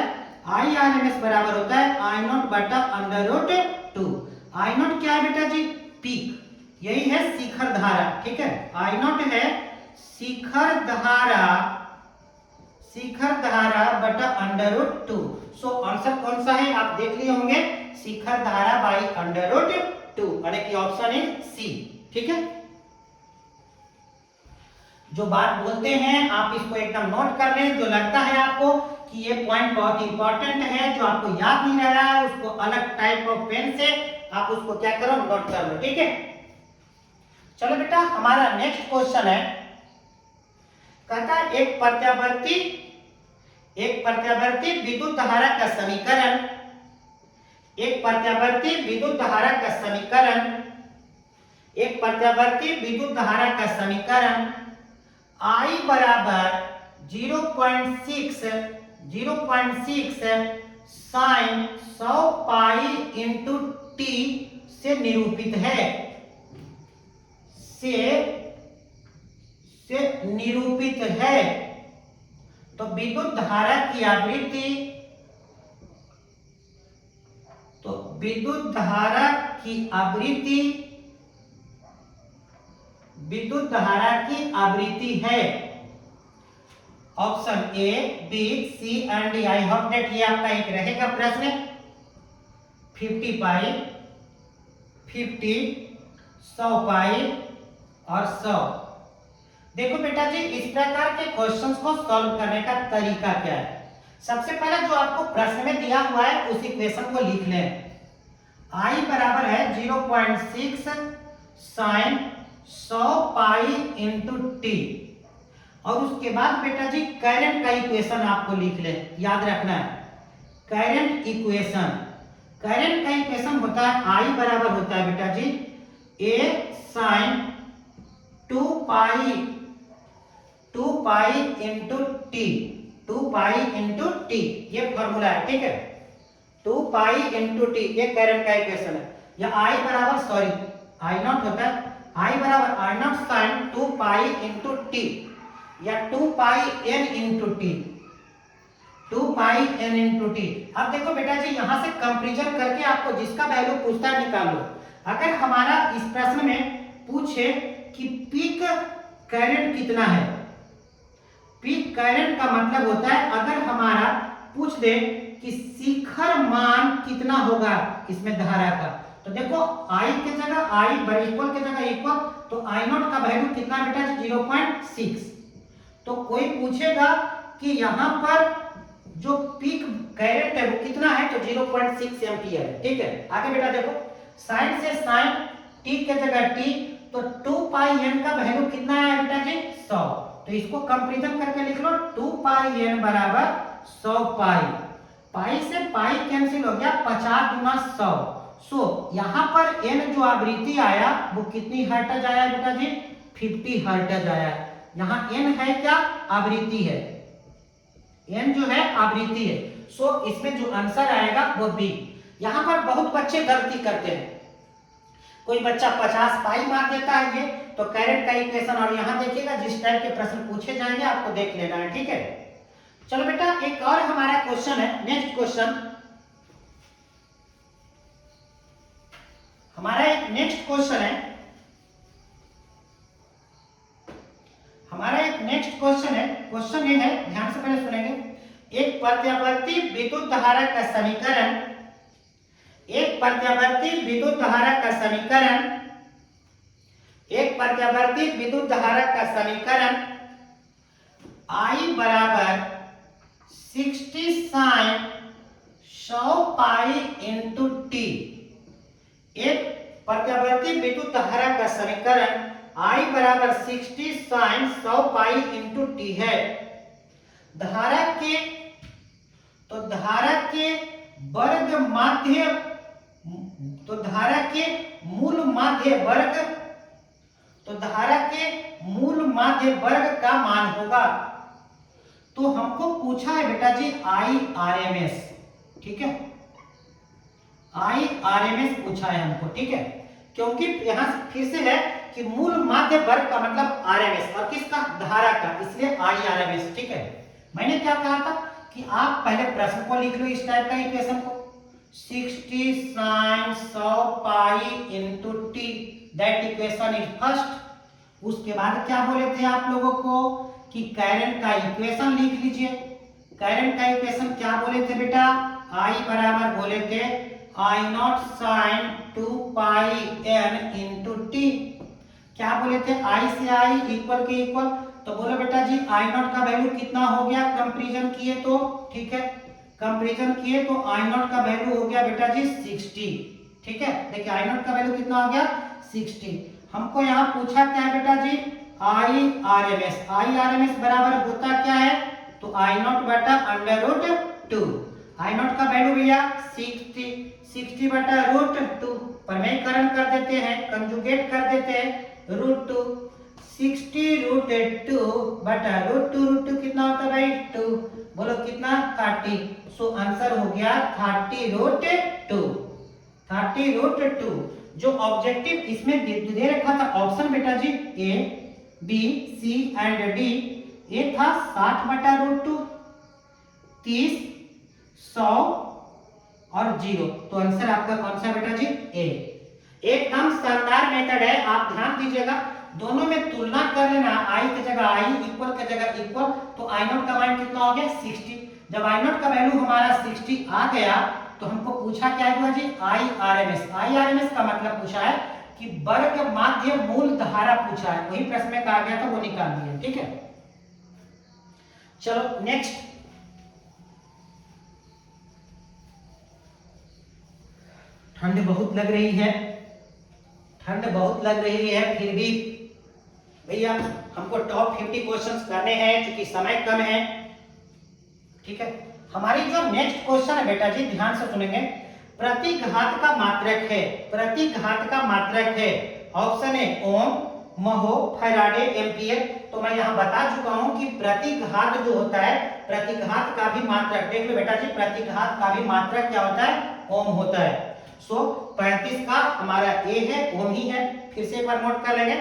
आई आरएमएस बराबर होता है I0 बटा √2। I0 क्या है बेटा जी, पीक, यही है शिखर धारा, ठीक है। I0 है शिखर धारा, शिखर धारा बटा √2। सो आंसर कौन सा है आप देख लिए होंगे, शिखर धारा बाई √2, यानी कि ऑप्शन इज सी, ठीक है। जो बात बोलते हैं आप इसको एकदम नोट कर लें, जो लगता है आपको कि ये पॉइंट बहुत इंपॉर्टेंट है, जो आपको याद नहीं रह रहा है, उसको अलग टाइप ऑफ पेन से आप उसको क्या करो, नोट कर लो, ठीक है। चलो बेटा हमारा नेक्स्ट क्वेश्चन है, कहता है एक प्रत्यावर्ती विद्युत धारा का समीकरण, एक प्रत्यावर्ती विद्युत धारा का समीकरण, एक प्रत्यावर्ती विद्युत धारा का समीकरण I बराबर 0.6 साइन 100 पाई इंटू टी से निरूपित है, से निरूपित है। तो विद्युत धारा की आवृत्ति, तो विद्युत धारा की आवृत्ति, विद्युत धारा की आवृत्ति है option A, B, C and D. I hope that ये आपका एक रहेगा प्रश्न। 50 पाई, 50, 100 पाई और 100। देखो बेटा जी, इस प्रकार के क्वेश्चंस को सॉल्व करने का तरीका क्या है। सबसे पहले जो आपको प्रश्न में दिया हुआ है उस इक्वेशन को लिख लें। I बराबर है 0.6 साइन 100 पाई इंटू टी। और उसके बाद बेटा जी करंट का इक्वेशन आपको लिख ले, याद रखना है करंट इक्वेशन। करंट का इक्वेशन होता है I बराबर होता है बेटा जी A sine 2 pi into T, 2 pi into T, ये फॉर्मूला है, ठीक है। 2 पाई इंटू टी, ये करंट का इक्वेशन है। या I बराबर सॉरी I नॉट होता है, I बराबर I naught sine 2 pi into T या 2 pi n into T, 2 pi n into T. अब देखो बेटा जी यहां से कंपैरिजन करके आपको जिसका वैल्यू पूछता है निकाल लो। अगर हमारा इस प्रश्न में पूछे कि पीक करंट कितना है, पीक करंट का मतलब होता है अगर हमारा पूछ दे कि शिखर मान कितना होगा इसमें धारा का, तो देखो I के जगह I इक्वल के जगह इक्वल, तो I नॉट का वैल्यू कितना बेटा 0.6। तो कोई पूछेगा कि यहाँ पर जो पीक करंट है वो कितना है, तो 0.6 एम्पियर है, ठीक है। आगे बेटा देखो साइन से साइन टी के जगह टी, तो 2 पाई n का वैल्यू कितना है बेटा जी 100। तो इसको कंपैरिजन करके लिख लो 2 पाई n बराबर 100 पाई, पाई से पाई कैंसिल हो गया 50 गुना 100। सो यहाँ पर n जो आवृत्ति आया वो कितनी हर्ट्ज आया बेटा जी 50 हर्ट्ज आया। यहाँ n है क्या, आवृत्ति है, n जो है आवृत्ति है। सो इसमें जो आंसर आएगा वो बी। यहाँ पर बहुत बच्चे गलती करते हैं, कोई बच्चा 50 पाई मार देता है ये, तो करंट का इक्वेशन, और यहाँ देखिएगा जिस टाइप के प्रश्न पूछे जाएंगे आपको देख लेना है, ठीक है। चलो बेटा एक और हमारा क्वेश्चन है, नेक्स्ट क्वेश्चन हमारा एक नेक्स्ट क्वेश्चन है, हमारा एक नेक्स्ट क्वेश्चन है। क्वेश्चन ये है, ध्यान से पहले सुनेंगे। एक प्रत्यावर्ती विद्युत धारा का समीकरण, एक प्रत्यावर्ती विद्युत धारा का समीकरण, एक प्रत्यावर्ती विद्युत धारा का समीकरण I बराबर 60 साइन 100 पाई इंटू टी। एक प्रत्यावर्ती विद्युत धारा का समीकरण I बराबर 60 साइन 100 पाई इंटू टी है। धारा के, तो धारा के वर्ग माध्य, तो धारा के मूल माध्य वर्ग, तो धारा के मूल माध्य वर्ग का मान होगा। तो हमको पूछा है बेटा जी IRMS, ठीक है, IRMS पूछा है हमको, ठीक है। क्योंकि यहां फिर से है कि मूल माध्य वर्ग का मतलब RMS, और किसका, धारा का, इसलिए IRMS, ठीक है। मैंने क्या कहा था कि आप पहले प्रश्न को लिख लो इस टाइप का इक्वेशन को, 60 sin 100 pi into T, that equation is first. उसके बाद क्या बोले थे आप लोगों को कि करंट का इक्वेशन लिख लीजिए। करंट का इक्वेशन क्या बोले थे बेटा, I बराबर बोले थे I naught sine 2 pi n into T. क्या बोले थे, I से I इक्वल के इक्वल, तो बोलो बेटा जी I नॉट का वैल्यू कितना हो गया कंपैरिजन किए तो, ठीक है, कंपैरिजन किए तो I नॉट का वैल्यू हो गया बेटा जी 60, ठीक है। देखिए I नॉट का वैल्यू कितना हो गया 60। हमको यहाँ पूछा क्या है बेटा जी IRMS, IRMS बराबर होता क्या है, तो I नॉट बटा अंडर रूट 2। I नॉट का वैल्यू भैया 60 बटा रूट 2, परमेयकरण कर देते हैं, कंजुगेट कर देते हैं, रूट 2, 60 रूट 2 बटा रूट 2 कितना होता है भाई 2, बोलो कितना 30। सो आंसर हो गया 30 रूट 2, 30 रूट 2। जो ऑब्जेक्टिव इसमें दे रखा था ऑप्शन बेटा जी A, B, C and D, ये था 60 बटा रूट 2, 30, 100 और 0। तो आंसर आपका कौन सा बेटा जी A। एकदम शानदार मेथड है, आप ध्यान दीजिएगा, दोनों में तुलना कर लेना, I की जगह I, इक्वल की जगह इक्वल, तो I नॉट का मान कितना हो गया 60। जब I नॉट का वैल्यू हमारा 60 आ गया तो हमको पूछा क्या है जी IRMS। IRMS का मतलब पूछा है कि वर्ग माध्य मूल धारा पूछा है, वही प्रश्न में कहा गया था वो निकाल दिया, ठीक है। चलो नेक्स्ट ठंड बहुत लग रही है, ठंड बहुत लग रही है, फिर भी भैया हमको टॉप 50 क्वेश्चंस करने हैं क्योंकि समय कम है। ठीक है, हमारी जो नेक्स्ट क्वेश्चन है बेटा जी, ध्यान से सुनेंगे। प्रतिघात का मात्रक है, प्रतिघात का मात्रक है। ऑप्शन है ओम, महो, फैराडे, एम्पियर। तो मैं यहाँ बता चुका हूँ कि प्रतिघात जो होता है, प्रतिघात का भी मात्रक देख लो बेटा जी, प्रतिघात का भी मात्रक क्या होता है? ओम होता है। सो 35 का हमारा ए है, ओम ही है। फिर से एक बार नोट कर लेंगे,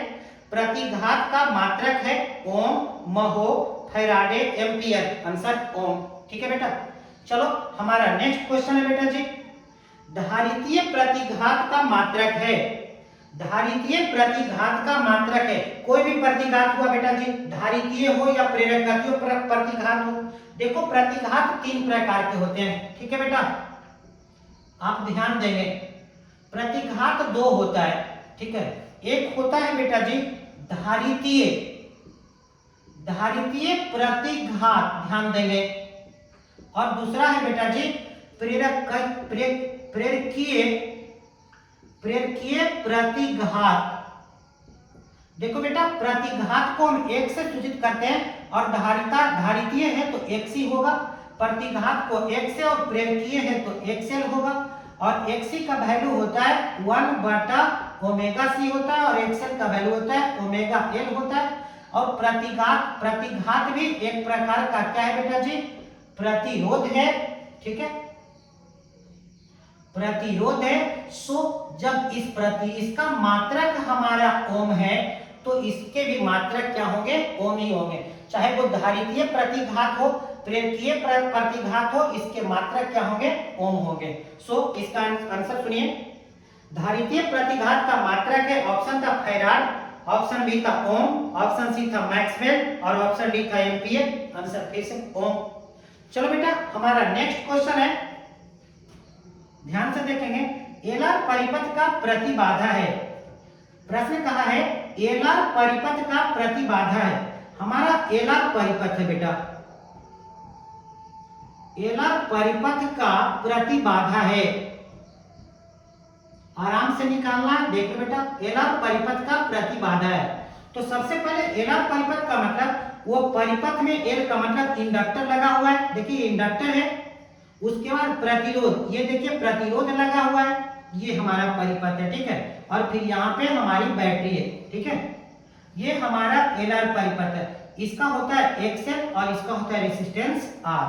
प्रतिघात का मात्रक है ओम, महो, फैराडे, एम्पियर। आंसर ओम। ठीक है बेटा, चलो हमारा नेक्स्ट क्वेश्चन है बेटा जी, धारितीय प्रतिघात का मात्रक है। धारितीय प्रतिघात का मात्रक है, कोई भी प्रतिघात हुआ बेटा जी, धारितीय हो या प्रेरकत्व प्रतिघात हो। देखो प्रतिघात 3 प्रकार के होते हैं। ठीक है बेटा, आप ध्यान देंगे, प्रतिघात 2 होता है। ठीक है, एक होता है बेटा जी धारितीय, धारितीय प्रतिघात, ध्यान देंगे। और दूसरा है बेटा जी प्रेरकीय, प्रेरकीय प्रतिघात। देखो बेटा, प्रतिघात को हम एक से सूचित करते हैं और धारितीय है तो x ही होगा, प्रतिघात को एक से, और प्रेरकीय है तो xl होगा। और xc का वैल्यू होता है 1/ओमेगा c होता है, और xl का वैल्यू होता है ओमेगा l होता है। और प्रतिघात भी एक प्रकार का क्या है बेटा जी? प्रतिरोध है। ठीक है, प्रतिरोध है। सो जब इसका मात्रक हमारा ओम है तो इसके भी मात्रक क्या होंगे? ओम ही होंगे। चाहे वो धारितीय प्रतिघात हो, प्रेरकीय प्रतिघात हो, इसके मात्रक क्या होंगे? ओम होंगे। सो इसका आंसर सुनिए, धारितीय प्रतिघात का मात्रक है, ऑप्शन था फैराड, ऑप्शन बी था ओम, ऑप्शन सी था मैक्सवेल, और ऑप्शन डी था एम्पियर। आंसर फिर से ओम। चलो बेटा, हमारा नेक्स्ट क्वेश्चन है, ध्यान से देखेंगे। एलआर परिपथ का प्रतिबाधा है। प्रश्न कहा है एलआर परिपथ का प्रतिबाधा है। हमारा एलआर परिपथ है बेटा, एलआर परिपथ का प्रतिबाधा है। आराम से निकालना है, देखो बेटा, एलआर परिपथ का प्रतिबाधा है। तो सबसे पहले एलआर परिपथ का मतलब, वो परिपथ में एल का मतलब इंडक्टर लगा हुआ है, देखिए इंडक्टर है। उसके बाद प्रतिरोध, ये देखिए प्रतिरोध लगा हुआ है, ये हमारा परिपथ है। ठीक है, और फिर यहाँ पे हमारी बैटरी है। ठीक है, ये हमारा एलआर परिपथ है। इसका होता है एक्सएल और इसका होता है रेजिस्टेंस आर।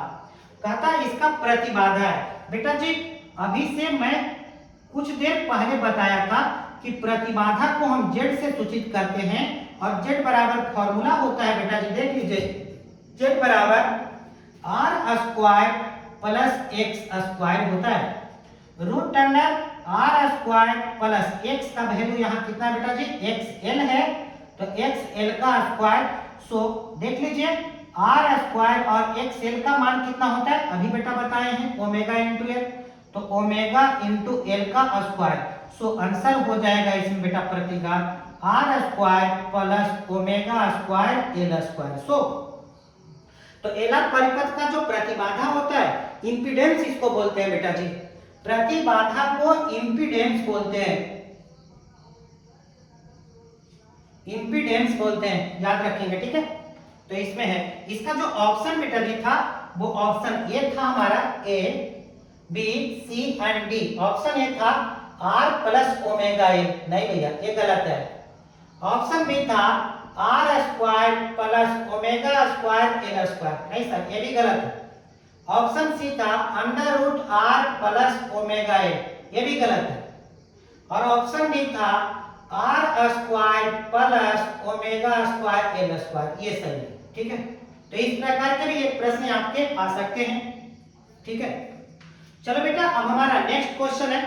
कहता है इसका प्रतिबाधा है। बेटा जी, अभी से मैं कुछ देर पहले बताया था कि प्रतिबाधा को हम जेड से सूचित करते हैं, और जेड बराबर फॉर्मूला होता है बेटा जी, देख लीजिए, जेड बराबर R square plus X square होता है। Root under R square plus X का वैल्यू यहाँ कितना है बेटा जी? एक्स एल है, तो एक्स एल का स्क्वायर। सो देख लीजिए, आर स्क्वायर और एक्स एल का मान कितना होता है? अभी बेटा बताए हैं, ओमेगा इंटू एल, तो ओमेगा इंटू एल का स्क्वायर। सो आंसर हो जाएगा इसमें बेटा प्रतिघात R square plus omega square L square. So तो एलआर परिपथ का जो प्रतिबाधा होता है, इंपीडेंस इसको बोलते हैं बेटा जी, प्रतिबाधा को इंपीडेंस बोलते हैं, इंपीडेंस बोलते हैं, याद रखेंगे। ठीक है, तो इसमें है, इसका जो ऑप्शन बेटा जी था वो ऑप्शन ए था हमारा, A B C and D. Option A था आर प्लस ओमेगा ए, नहीं भैया ये गलत है। ऑप्शन बी था R square plus omega square L square, नहीं सर ये भी गलत है। ऑप्शन सी था under root R plus omega A, ये भी गलत है। और ऑप्शन डी था R square plus omega square L square, ये सही है। ठीक है, तो इस प्रकार के भी एक प्रश्न आपके आ सकते हैं। ठीक है, चलो बेटा, अब हमारा नेक्स्ट क्वेश्चन है,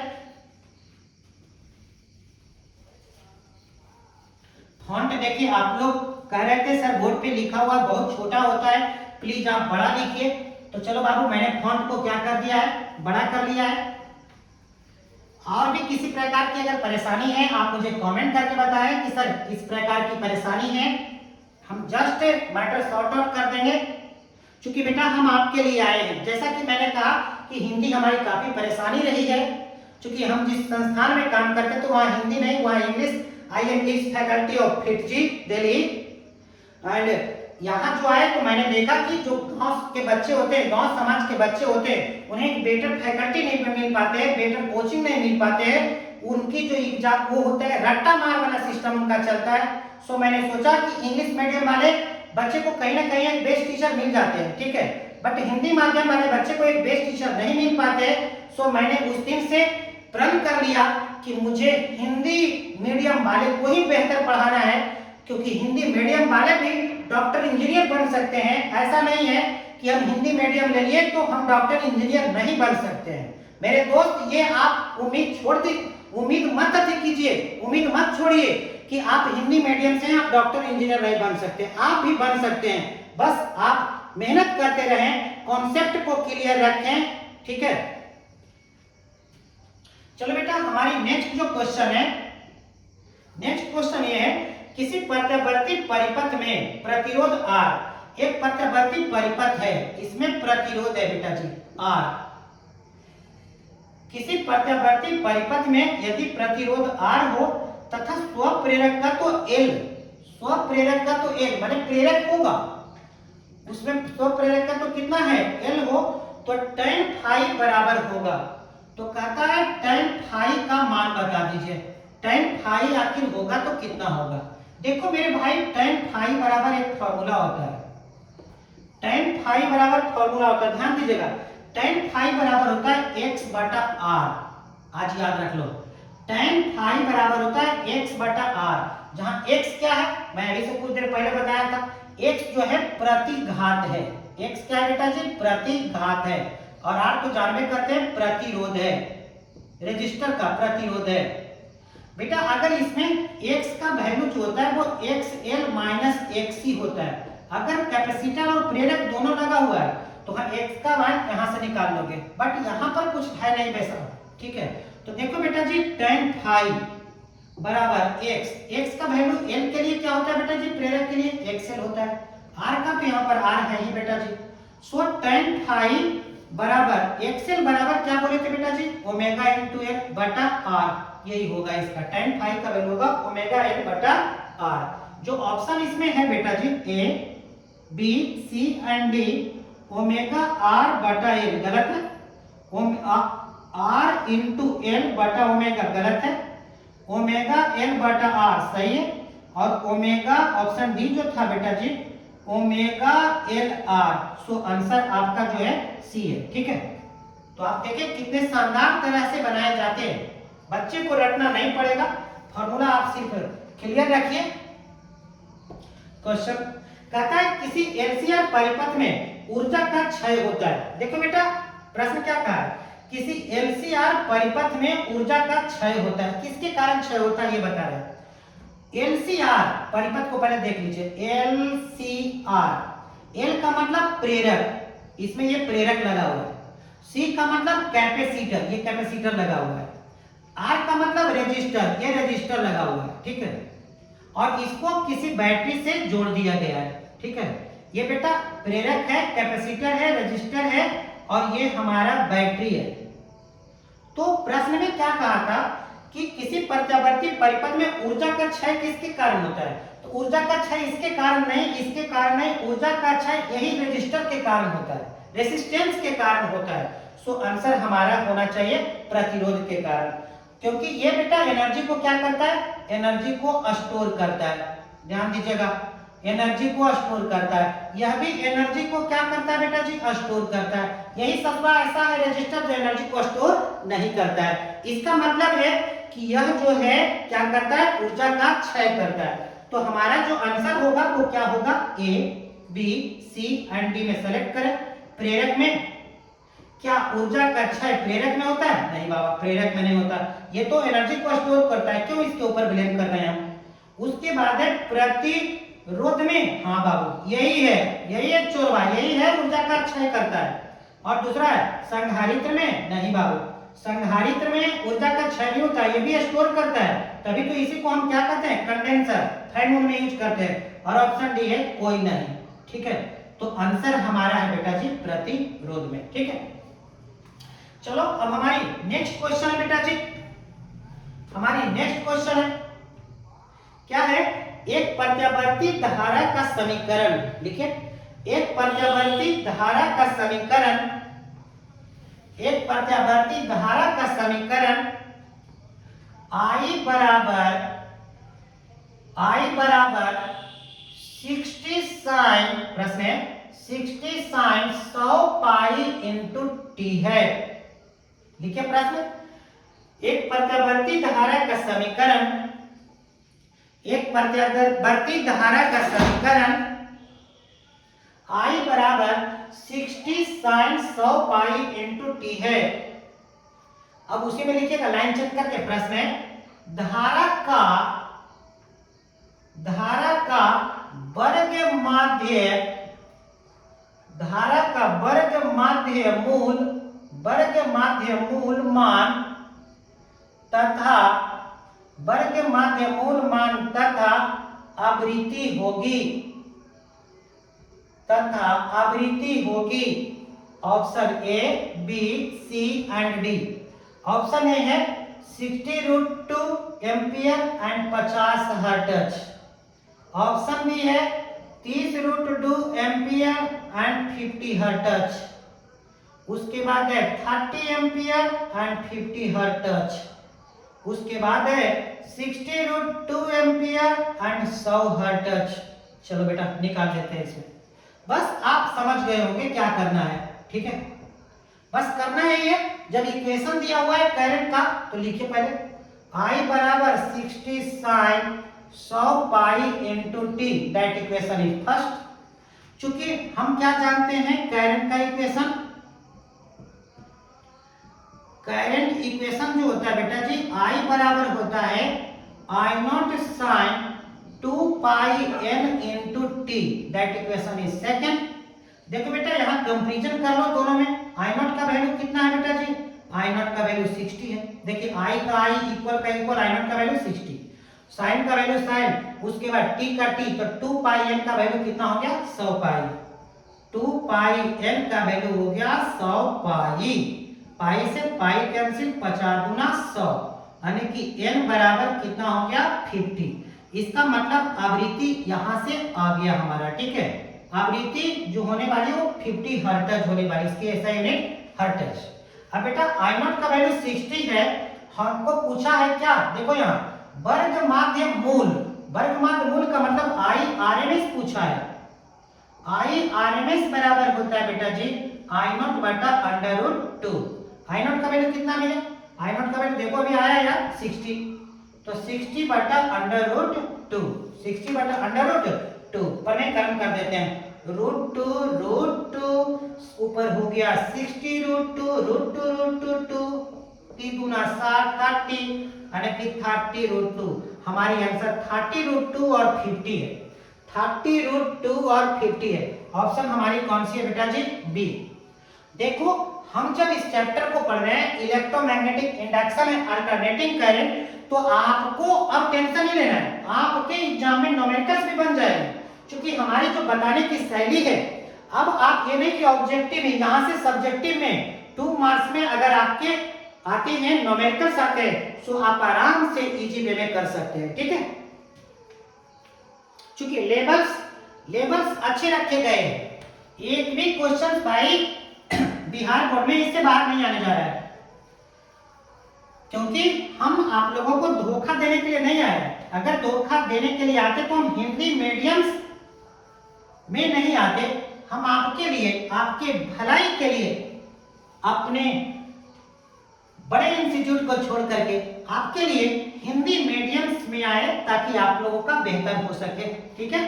फॉन्ट देखिए, आप लोग कह रहे थे सर बोर्ड पे लिखा हुआ बहुत छोटा होता है, प्लीज आप बड़ा लिखिए। तो चलो बाबू, मैंने फॉन्ट को क्या कर दिया है? बड़ा कर लिया है। और भी किसी प्रकार की अगर परेशानी है, आप मुझे कमेंट करके बताएं कि सर इस प्रकार की परेशानी है, हम जस्ट मैटर सॉर्ट आउट कर देंगे। क्योंकि बेटा हम आपके लिए आए हैं, जैसा कि मैंने कहा कि हिंदी हमारी काफी परेशानी रही है, क्योंकि हम जिस संस्थान में काम करते हैं तो वहाँ हिंदी नहीं, वहाँ English. I am English faculty of FIITJEE Delhi. And यहाँ जो आए तो मैंने देखा कि जो गांव के बच्चे होते हैं, गांव समाज के बच्चे होते हैं, उन्हें बेटर फैकल्टी नहीं मिल पाते हैं, बेटर कोचिंग नहीं मिल पाते हैं। उनकी जो एग्जाम वो होता है रट्टा मार वाला सिस्टम उनका चलता है। सो मैंने सोचा कि इंग्लिश मीडियम वाले बच्चे को कहीं ना कहीं एक बेस्ट टीचर मिल जाते हैं, ठीक है, बट हिंदी माध्यम वाले बच्चे को एक बेस्ट टीचर नहीं मिल पाते। सो मैंने उस दिन से प्रण कर लिया कि मुझे हिंदी मीडियम वाले को ही बेहतर पढ़ाना है, क्योंकि हिंदी मीडियम वाले भी डॉक्टर इंजीनियर बन सकते हैं। ऐसा नहीं है कि हम हिंदी मीडियम ले लिए तो हम डॉक्टर इंजीनियर नहीं बन सकते हैं। मेरे दोस्त, ये आप उम्मीद मत कीजिए, उम्मीद मत छोड़िए कि आप हिंदी मीडियम से आप डॉक्टर इंजीनियर नहीं बन सकते। आप भी बन सकते हैं, बस आप मेहनत करते रहें, कॉन्सेप्ट को क्लियर रखें, ठीक है। चलो बेटा, हमारी नेक्स्ट जो क्वेश्चन है, नेक्स्ट क्वेश्चन ये है, किसी प्रत्यावर्ती परिपथ में प्रतिरोध R, एक प्रत्यावर्ती परिपथ है, इसमें प्रतिरोध है बेटा जी R। किसी प्रत्यावर्ती परिपथ में यदि प्रतिरोध R हो तथा स्वप्रेरकत्व L, स्वप्रेरकत्व L माने प्रेरक होगा, उसमें स्वप्रेरकत्व कितना है L हो, तो tan phi बराबर होगा। तो कहता है tan phi का मान बता दीजिए, tan phi आखिर होगा तो कितना होगा। देखो मेरे भाई, tan phi बराबर एक फॉर्मूला होता है, tan phi बराबर फॉर्मूला होता है, ध्यान दीजिएगा, tan phi बराबर होता है x बटा r। आज याद रख लो, tan phi बराबर होता है x बटा r, जहां x क्या है, मैं अभी से कुछ देर पहले बताया था, x जो है प्रतिघात है। x क्या है बेटा जी, प्रतिघात है, और r को जानवे करते हैं प्रतिरोध है, रेजिस्टर का प्रतिरोध है। बेटा अगर इसमें x का वैल्यू जो होता है वो xl माइनस xc होता है। अगर कैपेसिटर और प्रेरक दोनों लगा हुआ है तो हम x का मान यहां से निकाल लोगे, बट यहां पर कुछ है नहीं वैसा, ठीक है। तो देखो बेटा जी, tan phi बराबर x का वैल्यू l के लिए क्या होता है बेटा जी, प्रेरक के लिए xl होता है, r का तो यहाँ पर r है ही बेटा जी। सो tan phi बराबर xl बराबर क्या बोले थे बेटा जी, ओमेगा इनटू l बटा r, यही होगा इसका, tan phi का वैल्यू होगा ओमेगा l बटा r। जो ऑप्शन इसमें है बेटा जी A, B, C and D, omega r बटा l गलत है, r इंटू l बटा ओमेगा गलत है, ओमेगा l बटा r सही है, और ओमेगा ऑप्शन डी जो था बेटा जी ओमेगा l r। सो आंसर आपका जो है सी है, ठीक है। तो आप देखिए कितने शानदार तरह से बनाए जाते हैं, बच्चे को रटना नहीं पड़ेगा, फॉर्मूला आप सिर्फ क्लियर रखिए। क्वेश्चन कहता है किसी एलसीआर परिपथ में ऊर्जा का क्षय होता है। देखो बेटा प्रश्न क्या कहा है, किसी एलसीआर परिपथ में ऊर्जा का क्षय होता है, किसके कारण क्षय होता है ये बता रहे हैं। एलसीआर परिपथ को पहले देख लीजिए, एलसीआर, एल का मतलब प्रेरक, इसमें ये प्रेरक लगा हुआ है, सी का मतलब कैपेसिटर, ये कैपेसिटर लगा हुआ है, आर का मतलब रेजिस्टर, ये रेजिस्टर लगा हुआ है, ठीक है, और इसको किसी बैटरी से जोड़ दिया गया है, ठीक है। ये बेटा प्रेरक है, कैपेसिटर है, रेजिस्टर है, और ये हमारा बैटरी है। तो प्रश्न में क्या कहा था कि किसी प्रत्यावर्ती परिपथ में ऊर्जा का क्षय किसके कारण होता है, तो ऊर्जा का क्षय इसके कारण नहीं, इसके कारण नहीं, ऊर्जा का क्षय यही रेजिस्टर के कारण होता है, रेसिस्टेंस के कारण होता है। सो आंसर हमारा होना चाहिए प्रतिरोध के कारण, क्योंकि ये बेटा एनर्जी को क्या करता है, एनर्जी को स्टोर करता है, ध्यान दीजिएगा, एनर्जी को स्टोर करता है, यह भी एनर्जी को क्या करता है बेटा जी, स्टोर करता है। यही सबका ऐसा है रेजिस्टर जो एनर्जी को स्टोर नहीं करता है। इसका मतलब है कि यह जो है क्या करता है, ऊर्जा का क्षय करता है। तो हमारा जो आंसर होगा वो क्या होगा, ए, बी, सी एंड डी में सेलेक्ट करें। प्रेरक में क्या ऊर्जा का क्षय प्रेरक में होता है, नहीं बाबा प्रेरक में नहीं होता, ये तो एनर्जी को स्टोर करता है, क्यों इसके ऊपर ब्लेम कर रहे हैं हम। उसके बाद है प्रतिरोध में, हाँ बाबू यही है, यही है चोरवा, यही है ऊर्जा का क्षय करता है। और दूसरा है संधारित्र में, नहीं बाबू संधारित्र में ऊर्जा का क्षय नहीं होता, ये भी स्टोर करता है, तभी तो इसी को हम क्या कहते हैं, कंडेंसर, फैन मोड में यूज करते हैं। और ऑप्शन डी है कोई नहीं, ठीक है। तो आंसर हमारा है बेटा जी प्रतिरोध में, ठीक है। चलो अब हमारी नेक्स्ट क्वेश्चन है बेटा जी, हमारी नेक्स्ट क्वेश्चन है क्या है, एक प्रत्यावर्ती धारा का समीकरण लिखिए। एक प्रत्यावर्ती धारा का समीकरण, एक प्रत्यावर्ती धारा का समीकरण I बराबर 60 साइन, प्रश्न है 60 साइन 100 पाई इंटू टी है। लिखिए प्रश्न, एक प्रत्यावर्ती धारा का समीकरण, एक प्रत्यावर्ती धारा का समीकरण I बराबर 60 साइन 100 पाई इंटू टी है। अब उसी में लिखिएगा लाइन चेक करके, प्रश्न है धारा का वर्ग माध्य, धारा का वर्ग माध्य मूल मान तथा वर्ग माध्य मूल मान तथा आवृत्ति होगी option A B C and D. Option A है 60√2 ampere and 50 hertz. Option B है 30√2 एम्पियर एंड 50 हर्ट्ज। उसके बाद है 30 एम्पियर एंड 50 हर्ट्ज। उसके बाद है 60√2 एम्पियर एंड 100 हर्ट्ज। चलो बेटा निकाल देते हैं इसमें, बस आप समझ गए होंगे क्या करना है, ठीक है। बस करना है ये, जब इक्वेशन दिया हुआ है करंट का तो लिखिए पहले I बराबर 60 sine 100 pi into T, that equation is first. चूंकि हम क्या जानते हैं करंट का इक्वेशन, करंट इक्वेशन जो होता है बेटा जी I बराबर होता है I0 sine 2 pi n into T, that equation is second. देखो बेटा यहाँ कंपैरिजन कर लो दोनों में, I0 का वैल्यू कितना है बेटा जी, I0 का वैल्यू 60 है। देखिए I का I इक्वल का इक्वल, I0 का वैल्यू 60, साइन का वैल्यू साइन, उसके बाद t का t, तो 2 पाई n का वैल्यू कितना हो गया 100 पाई, 2 पाई n का वैल्यू हो गया 100 पाई, पाई से पाई कैंसिल 50 गुना 100, यानी कि n बराबर कितना हो गया 50। इसका मतलब आवृत्ति यहां से आ गया हमारा, ठीक है। आवृत्ति जो होने वाली है वो 50 हर्ट्ज होने वाली, इसकी ऐसा यूनिट हर्ट्ज। अब बेटा I0 का वैल्यू 60 है, हमको पूछा है क्या, देखो यहाँ वर्ग माध्य मूल, वर्ग माध्य मूल का मतलब I पूछा है। I बराबर होता है बेटा जी I0 बटा √2। I0 का वैल्यू कितना मिले, I0 का वैल्यू देखो अभी आया यार 60, तो 60 बटा √2, 60 बटा √2 पर में कम कर देते हैं, √2 ऊपर हो गया 60√2 3 गुना 60 30, यानी कि 30√2। हमारी आंसर 30√2 और 50 है, 30√2 और 50 है। ऑप्शन हमारी कौन सी है बेटा जी, बी। देखो हम जब इस चैप्टर को पढ़ रहे हैं electromagnetic induction and alternating current, तो आपको अब टेंशन नहीं लेना है, आपके एग्जाम में न्यूमेरिकल्स भी बन जाएंगे, क्योंकि हमारी जो बताने की शैली है, अब आप ये नहीं कि ऑब्जेक्टिव में, यहां से सब्जेक्टिव में 2 मार्क्स में अगर आपके आते हैं न्यूमेरिकल्स आते हैं, तो आप आराम से इजी वे में कर सकते हैं, ठीक है। क्योंकि लेवल्स अच्छे रखे गए हैं, एक भी क्वेश्चन भाई बिहार बोर्ड में इससे बाहर नहीं आने जा रहा है, क्योंकि हम आप लोगों को धोखा देने के लिए नहीं आए हैं। अगर धोखा देने के लिए आते तो हम हिंदी मीडियम्स में नहीं आते, हम आपके लिए, आपके भलाई के लिए अपने बड़े इंस्टीट्यूट को छोड़ करके आपके लिए हिंदी मीडियम्स में आए, ताकि आप लोगों का बेहतर हो सके, ठीक है।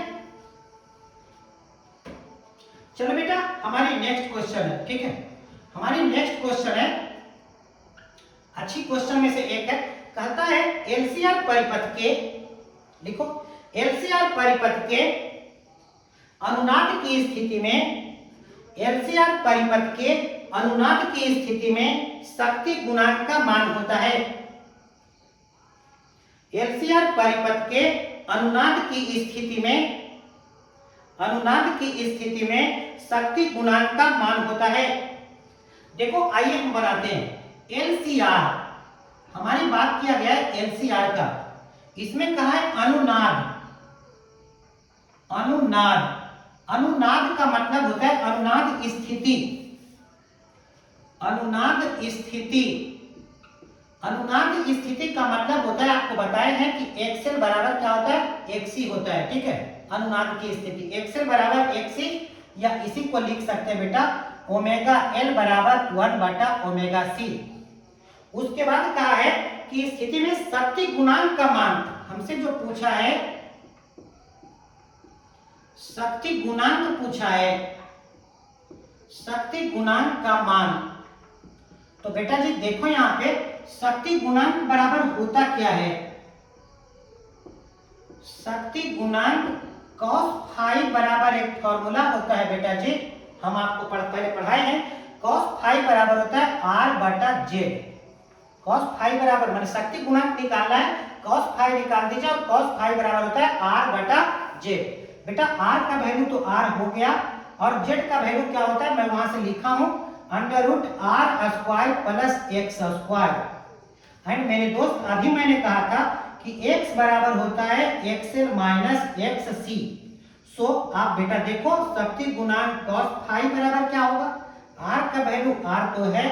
चलो बेटा हमारी नेक्स्ट क्वेश्चन है, ठीक है। हमारी नेक्स्ट क्वेश्चन है, अच्छी क्वेश्चन में से एक है, कहता है एलसीआर परिपथ के, लिखो एलसीआर परिपथ के अनुनाद की स्थिति में, एलसीआर परिपथ के अनुनाद की स्थिति में शक्ति गुणांक का मान होता है। एलसीआर परिपथ के अनुनाद की स्थिति में, अनुनाद की स्थिति में शक्ति गुणांक का मान होता है। देखो आइए हम बनाते हैं एलसीआर। हमारी बात किया गया है एलसीआर का। इसमें कहा है अनुनाद। अनुनाद, अनुनाद का मतलब होता है अनुनाद स्थिति। अनुनाद स्थिति, अनुनाद स्थिति का मतलब होता है, आपको बताए हैं कि एक्सएल बराबर क्या होता है, एक्सी होता है। ठीक है, अनुनाद की स्थिति एक्सएल बराबर एक्सी, या इसी को लिख सकते हैं बेटा ओमेगा एल बराबर 1/ओमेगा सी। उसके बाद कहा है कि स्थिति में शक्ति गुणांक का मान, हमसे जो पूछा है शक्ति गुणांक पूछा है, शक्ति गुणांक का मान। तो बेटा जी देखो यहां पे शक्ति गुणांक बराबर होता क्या है, शक्ति गुणांक cos फाई बराबर एक फॉर्मूला होता है बेटा जी, हम आपको पहले पढ़ाए हैं। cos फाई बराबर होता है R/Z। cos फाई बराबर माने शक्ति गुणांक निकालना है, cos फाई निकाल दीजिए और cos फाई बराबर होता है R/Z। बेटा R का वैल्यू तो R हो गया और Z का वैल्यू क्या होता है, मैं वहां से लिखा हूं √R² + X²। एंड मेरे दोस्त अभी मैंने कहा था कि x बराबर होता है XL - XC। सो आप बेटा देखो शक्ति गुणांक cos फाई बराबर क्या होगा, R का वैल्यू R तो है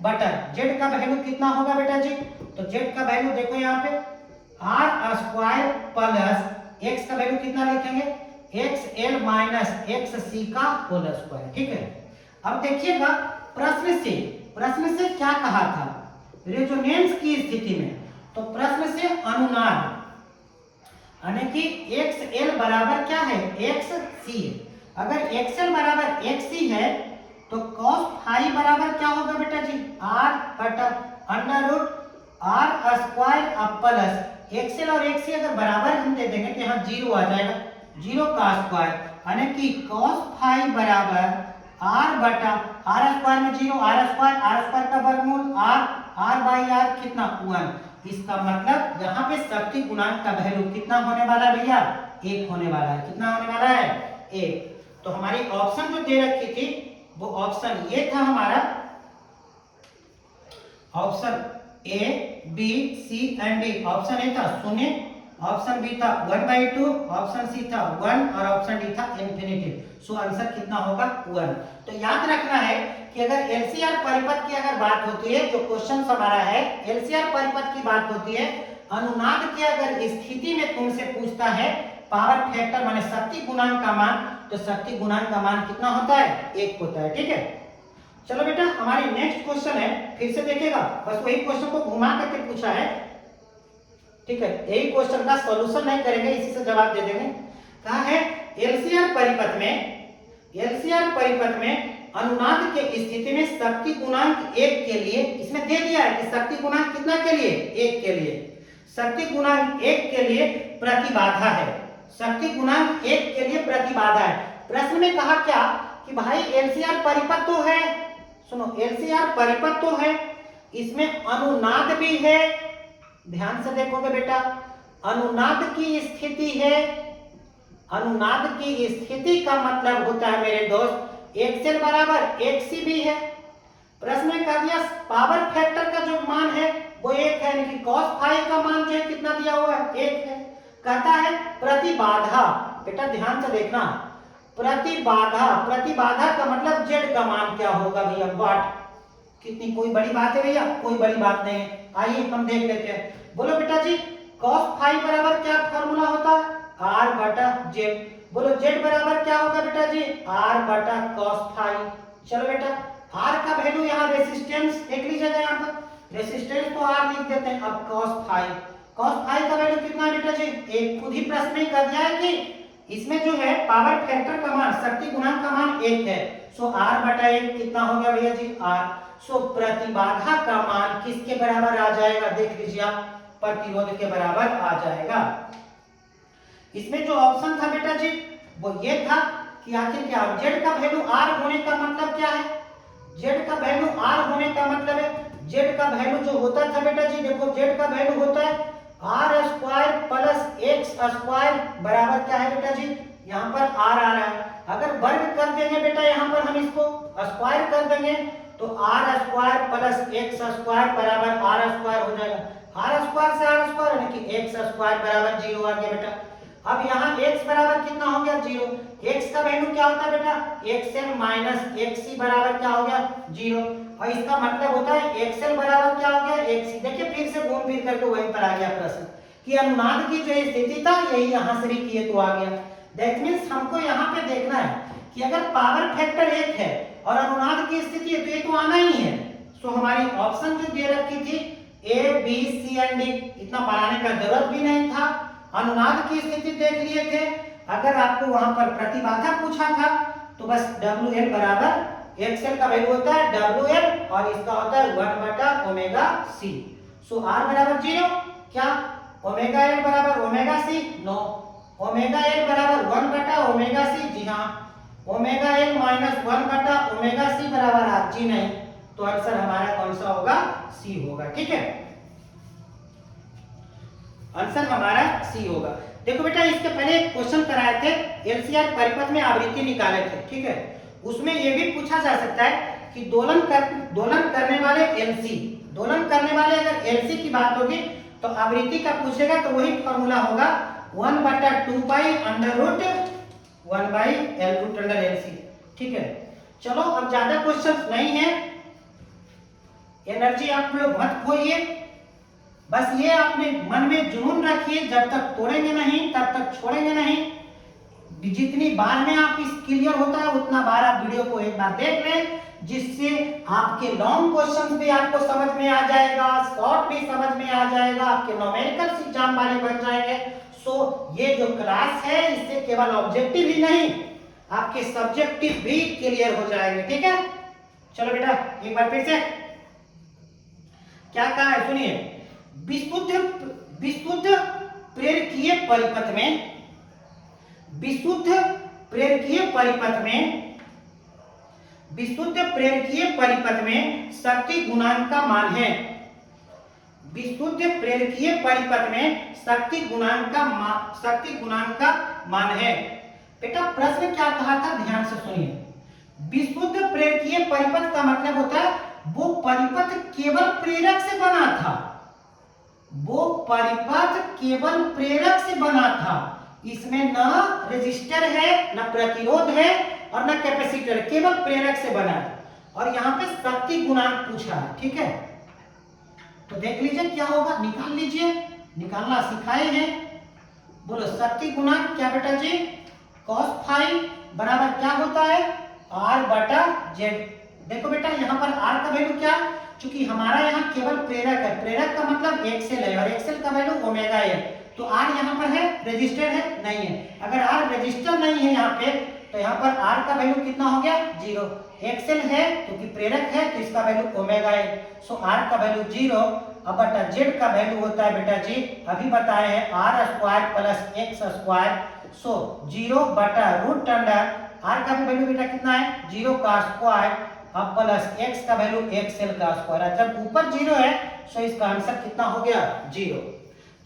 बटा Z का वैल्यू कितना होगा बेटा जी, तो Z का वैल्यू देखो यहाँ पे R² + X का वैल्यू कितना लिखेंगे, XL - XC का होल स्क्वायर। ठीक है, अब देखिएगा प्रश्न से क्या कहा था, रेजोनेंस की स्थिति में। तो प्रश्न से अनुनाद यानी कि XL बराबर क्या है, XC। अगर XL बराबर XC है तो cos फाई बराबर क्या होगा बेटा जी, R/√R² XL और XC अगर बराबर हम दे देंगे तो यहाँ 0 आ जाएगा, 0 का स्क्वायर यानी कि cos फाई बराबर R/R² में 0, R² का वर्गमूल R/R कितना 1। इसका मतलब यहाँ पे शक्ति गुणांक का वैल्यू कितना होने वाला है भैया, 1 होने वाला है। कितना होने वाला है, 1। तो हमारी ऑप्शन जो दे रखी थी वो ऑप्शन ये था हमारा, option A, B, C and D। Option A था 0, ऑप्शन बी था 1/2, ऑप्शन सी था 1 और ऑप्शन डी था इंफिनिटी। सो आंसर कितना होगा, 1। तो याद रखना है कि अगर एलसीआर परिपथ की अगर बात होती है, जो क्वेश्चन हमारा है एलसीआर परिपथ की बात होती है, अनुनाद की अगर स्थिति में तुमसे पूछता है पावर फैक्टर माने शक्ति गुणांक का मान, तो शक्ति गुणांक का मान कितना होता है, 1 होता है। ठीक है, चलो बेटा हमारी नेक्स्ट क्वेश्चन है, फिर से देखिएगा, बस वही क्वेश्चन को घुमा करके पूछा है। ठीक है, यही क्वेश्चन का सॉल्यूशन नहीं करेंगे, इसी से जवाब दे देंगे। कहा है एलसीआर परिपथ में अनुनाद के स्थिति में शक्ति गुणांक 1 के लिए, इसमें दे दिया है कि शक्ति गुणांक कितना के लिए, 1 के लिए। शक्ति गुणांक 1 के लिए प्रतिबाधा है, शक्ति गुणांक 1 के लिए प्रतिबाधा है। प्रश्न में कहा क्या कि भाई एलसीआर परिपथ तो है, सुनो एलसीआर परिपथ तो है, इसमें अनुनाद भी है। ध्यान से देखोगे बेटा, अनुनाद की स्थिति है। अनुनाद की स्थिति का मतलब होता है मेरे दोस्त XL बराबर XC भी है। प्रश्न में कह दिया पावर फैक्टर का जो मान है वो 1 है, यानी कि cos फाई का मान जो है कितना दिया हुआ है, 1 है। कहता है प्रतिबाधा, बेटा ध्यान से देखना, प्रतिबाधा का मतलब Z का मान क्या होगा भैया, वाट। कितनी कोई बड़ी बात है भैया, कोई बड़ी बात नहीं है। आइए हम देख लेते हैं, बोलो बेटा जी cos फाई बराबर क्या फॉर्मूला होता है, R/Z। बोलो Z बराबर क्या होगा बेटा जी, R/cos फाई। चलो बेटा R का वैल्यू यहाँ रेसिस्टेंस देख लीजिएगा, यहाँ पर रेसिस्टेंस तो R लिख देते हैं। अब cos फाई का वैल्यू कितना है बेटा जी, एक। खुद ही प्रश्न में कर दिया है कि इसमें जो है पावर फैक्टर का मान, शक्ति गुणांक का मान 1 है। सो R/1 कितना हो गया भैया जी, R। सो प्रतिबाधा का मान किसके बराबर आ जाएगा, देख लीजिए आप, प्रतिरोध के बराबर आ जाएगा। इसमें जो ऑप्शन था बेटा जी वो ये था कि आखिर क्या, Z का वैल्यू R होने का मतलब क्या है, Z का वैल्यू R होने का मतलब है, Z का वैल्यू जो होता था बेटा जी, देखो Z का वैल्यू होता है R² + X² बराबर क्या है बेटा जी, यहाँ पर R आ रहा है। अगर वर्ग कर देंगे बेटा, यहाँ पर हम इसको स्क्वायर कर देंगे तो R square plus X square बराबर आर स्क्वायर हो जाएगा। आर स्क्वायर से आर स्क्वायर यानी कि एक्स स्क्वायर बराबर 0 आ गया बेटा। अब यहाँ x बराबर कितना हो गया 0। x का वैल्यू क्या होता है बेटा xl माइनस xc बराबर क्या हो गया 0। और इसका मतलब होता है xl बराबर क्या हो गया xc। देखिए फिर से घूम फिर करके वहीं पर आ गया प्रश्न कि अनुनाद की जो स्थिति था यही यहाँ से भी किए तो आ गया। दैट मीन्स हमको यहाँ पे देखना है कि अगर पावर फैक्टर 1 है और अनुनाद की स्थिति है तो ये तो आना ही है। सो हमारी ऑप्शन जो दे रखी थी A B C and D, इतना बढ़ाने का जरूरत भी नहीं था। अनुनाद की स्थिति देख लिए थे। अगर आपको वहां पर प्रतिबाधा पूछा था तो बस WL बराबर XL का वैल्यू होता है WL और इसका होता है 1 बटा ओमेगा C। सो R बराबर 0, क्या ओमेगा L बराबर omega C? No, omega L बराबर 1 बटा ओमेगा C। जी हाँ, ओमेगा L माइनस 1 बटा ओमेगा C बराबर R। जी नहीं, तो आंसर हमारा कौन सा होगा C होगा। ठीक है, आंसर हमारा सी होगा। देखो बेटा इसके पहले एक क्वेश्चन कराए थे एलसीआर परिपथ में आवृत्ति निकाले थे। ठीक है, उसमें यह भी पूछा जा सकता है कि दोलन करने वाले एलसी, दोलन करने वाले अगर एलसी की बात होगी तो आवृत्ति का पूछेगा तो वही फॉर्मूला होगा 1 बटा 2 pi under root 1 by L root under LC. ठीक है, चलो अब ज्यादा क्वेश्चन नहीं है, एनर्जी आप लोग मत खोइए, बस ये अपने मन में जुनून रखिए जब तक तोड़ेंगे नहीं तब तक छोड़ेंगे नहीं। जितनी बार में आप इस क्लियर होता है उतना बार आप वीडियो को एक बार देख लें, जिससे आपके लॉन्ग क्वेश्चंस भी आपको समझ में आ जाएगा, शॉर्ट भी समझ में आ जाएगा, आपके न्यूमेरिकल एग्जाम वाले बन जाएंगे। सो ये जो क्लास है इससे केवल ऑब्जेक्टिव ही नहीं आपके सब्जेक्टिव भी क्लियर हो जाएंगे। ठीक है, चलो बेटा एक बार फिर से क्या कहा है सुनिए। विशुद्ध प्रेरकीय परिपथ में, विशुद्ध प्रेरकीय परिपथ में, विशुद्ध प्रेरकीय परिपथ में शक्ति गुणांक का मान है। विशुद्ध प्रेरकीय परिपथ में शक्ति गुणांक का मान है। बेटा प्रश्न क्या कहा था ध्यान से सुनिए। विशुद्ध प्रेरकीय परिपथ का मतलब होता है वो परिपथ केवल प्रेरक से बना था, वो परिपथ केवल प्रेरक से बना था, इसमें न रेजिस्टर है न प्रतिरोध है और न कैपेसिटर, केवल प्रेरक से बना है। और यहाँ पे शक्ति गुणांक पूछा है। ठीक है, तो देख लीजिए क्या होगा, निकाल लीजिए, निकालना सिखाए हैं। बोलो शक्ति गुणांक क्या बेटा जी, cos फाई बराबर क्या होता है R बटा Z। देखो बेटा यहाँ पर R का वैल्यू क्या, चूंकि हमारा यहाँ केवल प्रेरक है, प्रेरक का मतलब एक्सेल है और एक्सेल का वैल्यू ओमेगा है, तो R यहाँ पर है, रेजिस्टर है नहीं है। अगर R रेजिस्टर नहीं है यहाँ पे तो यहाँ पर R का वैल्यू कितना हो गया 0, एक्सेल है क्योंकि प्रेरक है तो इसका वैल्यू ओमेगा है, सो R का वैल्यू 0। अब बटा Z का वैल्यू होता है बेटा जी अभी बताए हैं R square plus X square, so 0 बटा रूट अंडर R का वैल्यू बेटा कितना है 0 का स्क्वायर, अब प्लस x का वैल्यू xl का स्क्वायर। जब ऊपर 0 है सो इसका आंसर कितना हो गया 0।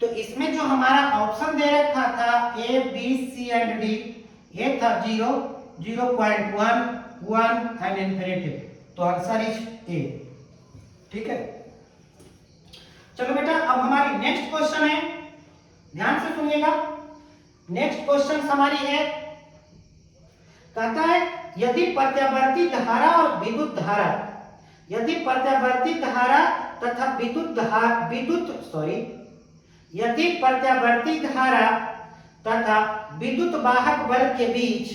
तो इसमें जो हमारा ऑप्शन दे रखा था A B C and D, ये था 0, 0.1, 1 एंड इंफिनिटी, तो आंसर इज A। ठीक है, चलो बेटा अब हमारी नेक्स्ट क्वेश्चन है, ध्यान से सुनिएगा। नेक्स्ट क्वेश्चन हमारी है, कहता है यदि प्रत्यावर्ती धारा और विद्युत धारा, यदि प्रत्यावर्ती धारा तथा यदि प्रत्यावर्ती धारा तथा विद्युत वाहक बल के बीच,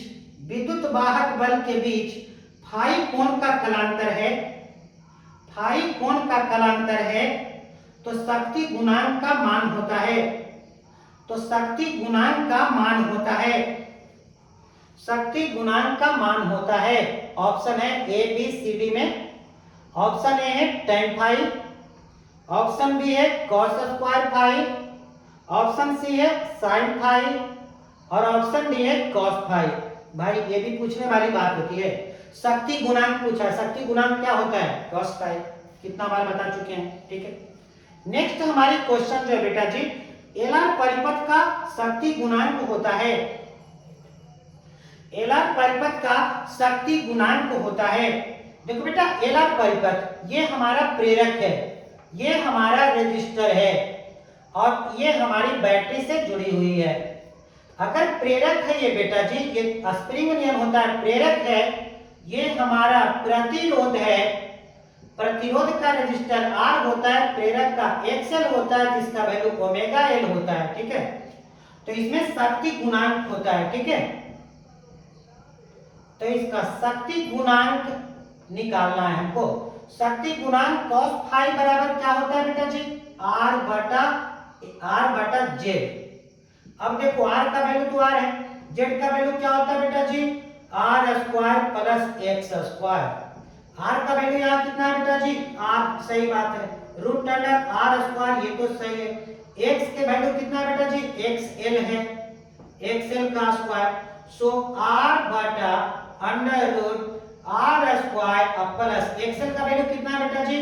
विद्युत वाहक बल के बीच फाई कोण का कलांतर है, फाई कोण का कलांतर है, तो शक्ति गुणांक का मान होता है, तो शक्ति गुणांक का मान होता है, शक्ति गुणांक का मान होता है। ऑप्शन है ए बी सी डी में, ऑप्शन ए है tan फाई, ऑप्शन बी है cos square phi, option C है sin फाई और ऑप्शन डी है cos फाई। भाई ये भी पूछने वाली बात होती है, शक्ति गुणांक पूछा है, शक्ति गुणांक क्या होता है cos फाई, कितना बार बता चुके हैं। ठीक है, नेक्स्ट हमारी क्वेश्चन जो है बेटा जी, एलआर परिपथ का शक्ति गुणांक होता है, एलआर परिपथ का शक्ति गुणांक होता है। देखो बेटा एलआर परिपथ ये हमारा प्रेरक है, ये हमारा रजिस्टर है और ये हमारी बैटरी से जुड़ी हुई है। अगर प्रेरक है ये बेटा जी, ये स्प्रिंग नियम होता है, प्रेरक है, ये हमारा प्रतिरोध है, प्रतिरोध का रजिस्टर R होता है, प्रेरक का XL होता है जिसका वैल्यू ओमेगा L होता है, ठीक है। तो इसमें शक्ति गुणांक होता है, ठीक है। तो इसका शक्ति गुणांक निकालना है हमको। शक्ति गुणांक cos फाई बराबर क्या होता है बेटा जी, R बटा Z। अब देखो R का वैल्यू तो R है, Z का वैल्यू क्या होता है बेटा जी, R square plus X square. R का वैल्यू यहाँ कितना है बेटा जी, R, सही बात है, रूट अंडर R स्क्वायर, ये तो सही है। X के वैल्यू कितना है बेटा जी, XL है, XL का स्क्वायर। सो R बटा under root R square plus XL का वैल्यू कितना है बेटा जी,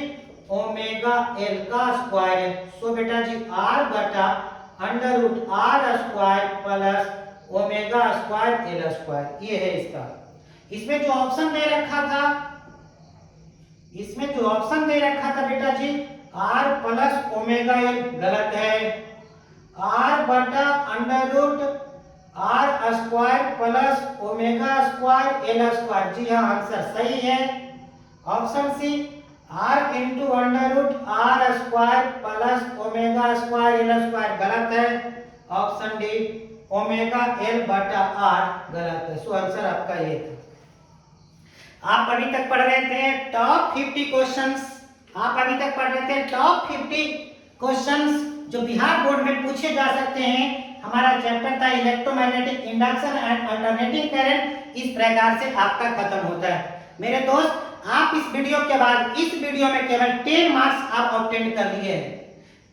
ओमेगा L का स्क्वायर है। सो बेटा जी R बटा under root R square plus omega square L square, ये है इसका। इसमें जो ऑप्शन दे रखा था, इसमें जो ऑप्शन दे रखा था बेटा जी R प्लस ओमेगा L, गलत है। R बटा under root R square plus omega square L square, जी हाँ आंसर सही है option C, R into under root R square plus omega square L square, गलत है। ऑप्शन डी ओमेगा L बटा R गलत है। सो आंसर आपका ये था। आप अभी तक पढ़ रहे थे टॉप 50 क्वेश्चंस, आप अभी तक पढ़ रहे थे टॉप 50 क्वेश्चंस जो बिहार बोर्ड में पूछे जा सकते हैं। हमारा चैप्टर था electromagnetic induction and alternating current, इस प्रकार से आपका खत्म होता है। मेरे दोस्त आप इस वीडियो के बाद इस वीडियो में केवल 10 मार्क्स आप ऑब्टेन कर लिए हैं,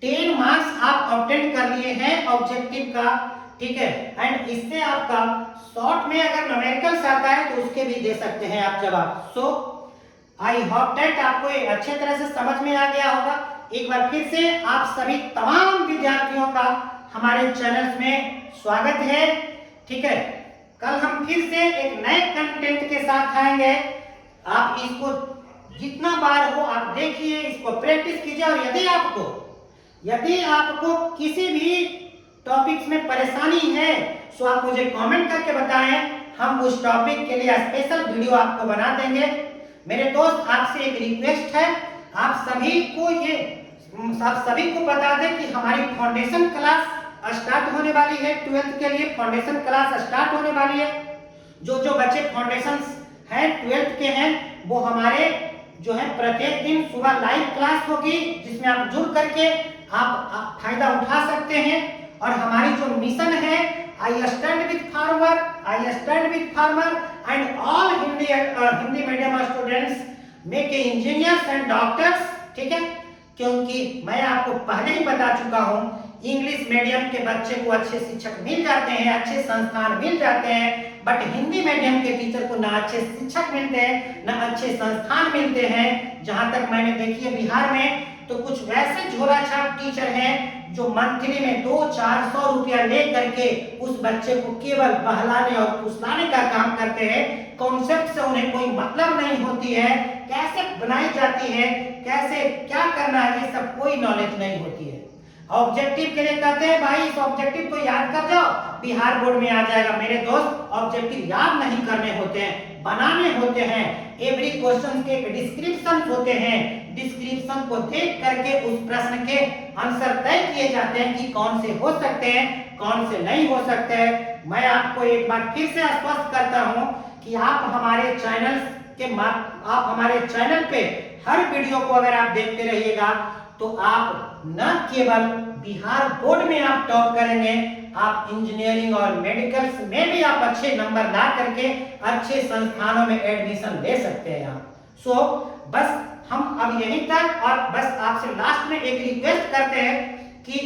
10 मार्क्स आप ऑब्टेन कर लिए हैं ऑब्जेक्टिव का, ठीक है। एंड इससे आपका शॉर्ट में अगर न्यूमेरिकल्स आता है तो उसके भी दे सकते हैं आप जवाब। सो आई होप दैट आपको ये अच्छे तरह से समझ में आ गया होगा। एक बार फिर से आप सभी तमाम विद्यार्थियों का हमारे चैनल में स्वागत है, ठीक है। कल हम फिर से एक नए कंटेंट के साथ आएंगे। आप इसको जितना बार हो आप देखिए, इसको प्रैक्टिस कीजिए और यदि आपको किसी भी टॉपिक्स में परेशानी है तो आप मुझे कमेंट करके बताएं, हम उस टॉपिक के लिए स्पेशल वीडियो आपको बना देंगे। मेरे दोस्त आपसे एक रिक्वेस्ट है, आप सभी को बता दें कि हमारी फाउंडेशन क्लास स्टार्ट होने वाली है, 12th के लिए फाउंडेशन क्लास स्टार्ट होने वाली है। जो बच्चे फाउंडेशन हैं 12th के हैं वो हमारे जो है प्रत्येक दिन सुबह लाइव क्लास होगी जिसमें आप जुड़ करके आप फायदा उठा सकते हैं। और हमारी जो मिशन है I stand with farmer and all Hindi medium students make a engineers and doctors, ठीक है। क्योंकि मैं आपको पहले ही बता चुका हूं इंग्लिश मीडियम के बच्चे को अच्छे शिक्षक मिल जाते हैं, अच्छे संस्थान मिल जाते हैं, बट हिंदी मीडियम के टीचर को ना अच्छे शिक्षक मिलते हैं ना अच्छे संस्थान मिलते हैं। जहां तक मैंने देखी है बिहार में तो कुछ वैसे झोला छाप टीचर हैं जो मंथली में 200-400 रुपया ले करके उस बच्चे को केवल बहलाने और फुसलाने का काम करते हैं। कॉन्सेप्ट से उन्हें कोई मतलब नहीं होती है, कैसे बनाई जाती है, कैसे क्या करना है, ये सब कोई नॉलेज नहीं होती है। ऑब्जेक्टिव के लिए कहते हैं भाई इस ऑब्जेक्टिव को याद कर जाओ, बिहार बोर्ड में आ जाएगा। मेरे दोस्त ऑब्जेक्टिव याद नहीं करने होते हैं, बनाने होते हैं। एवरी क्वेश्चन के डिस्क्रिप्शन होते हैं, डिस्क्रिप्शन को देख करके उस प्रश्न के आंसर तय किए जाते हैं कि कौन से हो सकते हैं कौन से नहीं हो सकते हैं। मैं आपको एक बार फिर से स्पष्ट करता हूं कि आप हमारे चैनल पे हर वीडियो को अगर आप देखते रहिएगा तो आप न केवल बिहार बोर्ड में आप टॉप करेंगे, आप इंजीनियरिंग और मेडिकल्स में भी आप अच्छे नंबर ला करके अच्छे संस्थानों में एडमिशन ले सकते हैं आप। सो बस हम अब यहीं तक, और बस आपसे लास्ट में एक रिक्वेस्ट करते हैं कि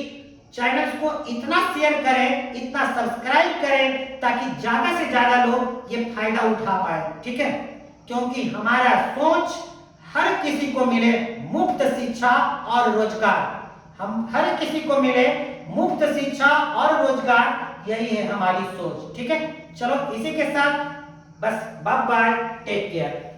चैनल को इतना शेयर करें, इतना सब्सक्राइब करें ताकि ज्यादा से ज्यादा लोग ये फायदा उठा पाए, ठीक है। क्योंकि हमारा सोच हर किसी को मिले मुफ्त शिक्षा और रोजगार, हम हर किसी को मिले मुफ्त शिक्षा और रोजगार, यही है हमारी सोच, ठीक है। चलो इसी के साथ बस बाय बाय, टेक केयर।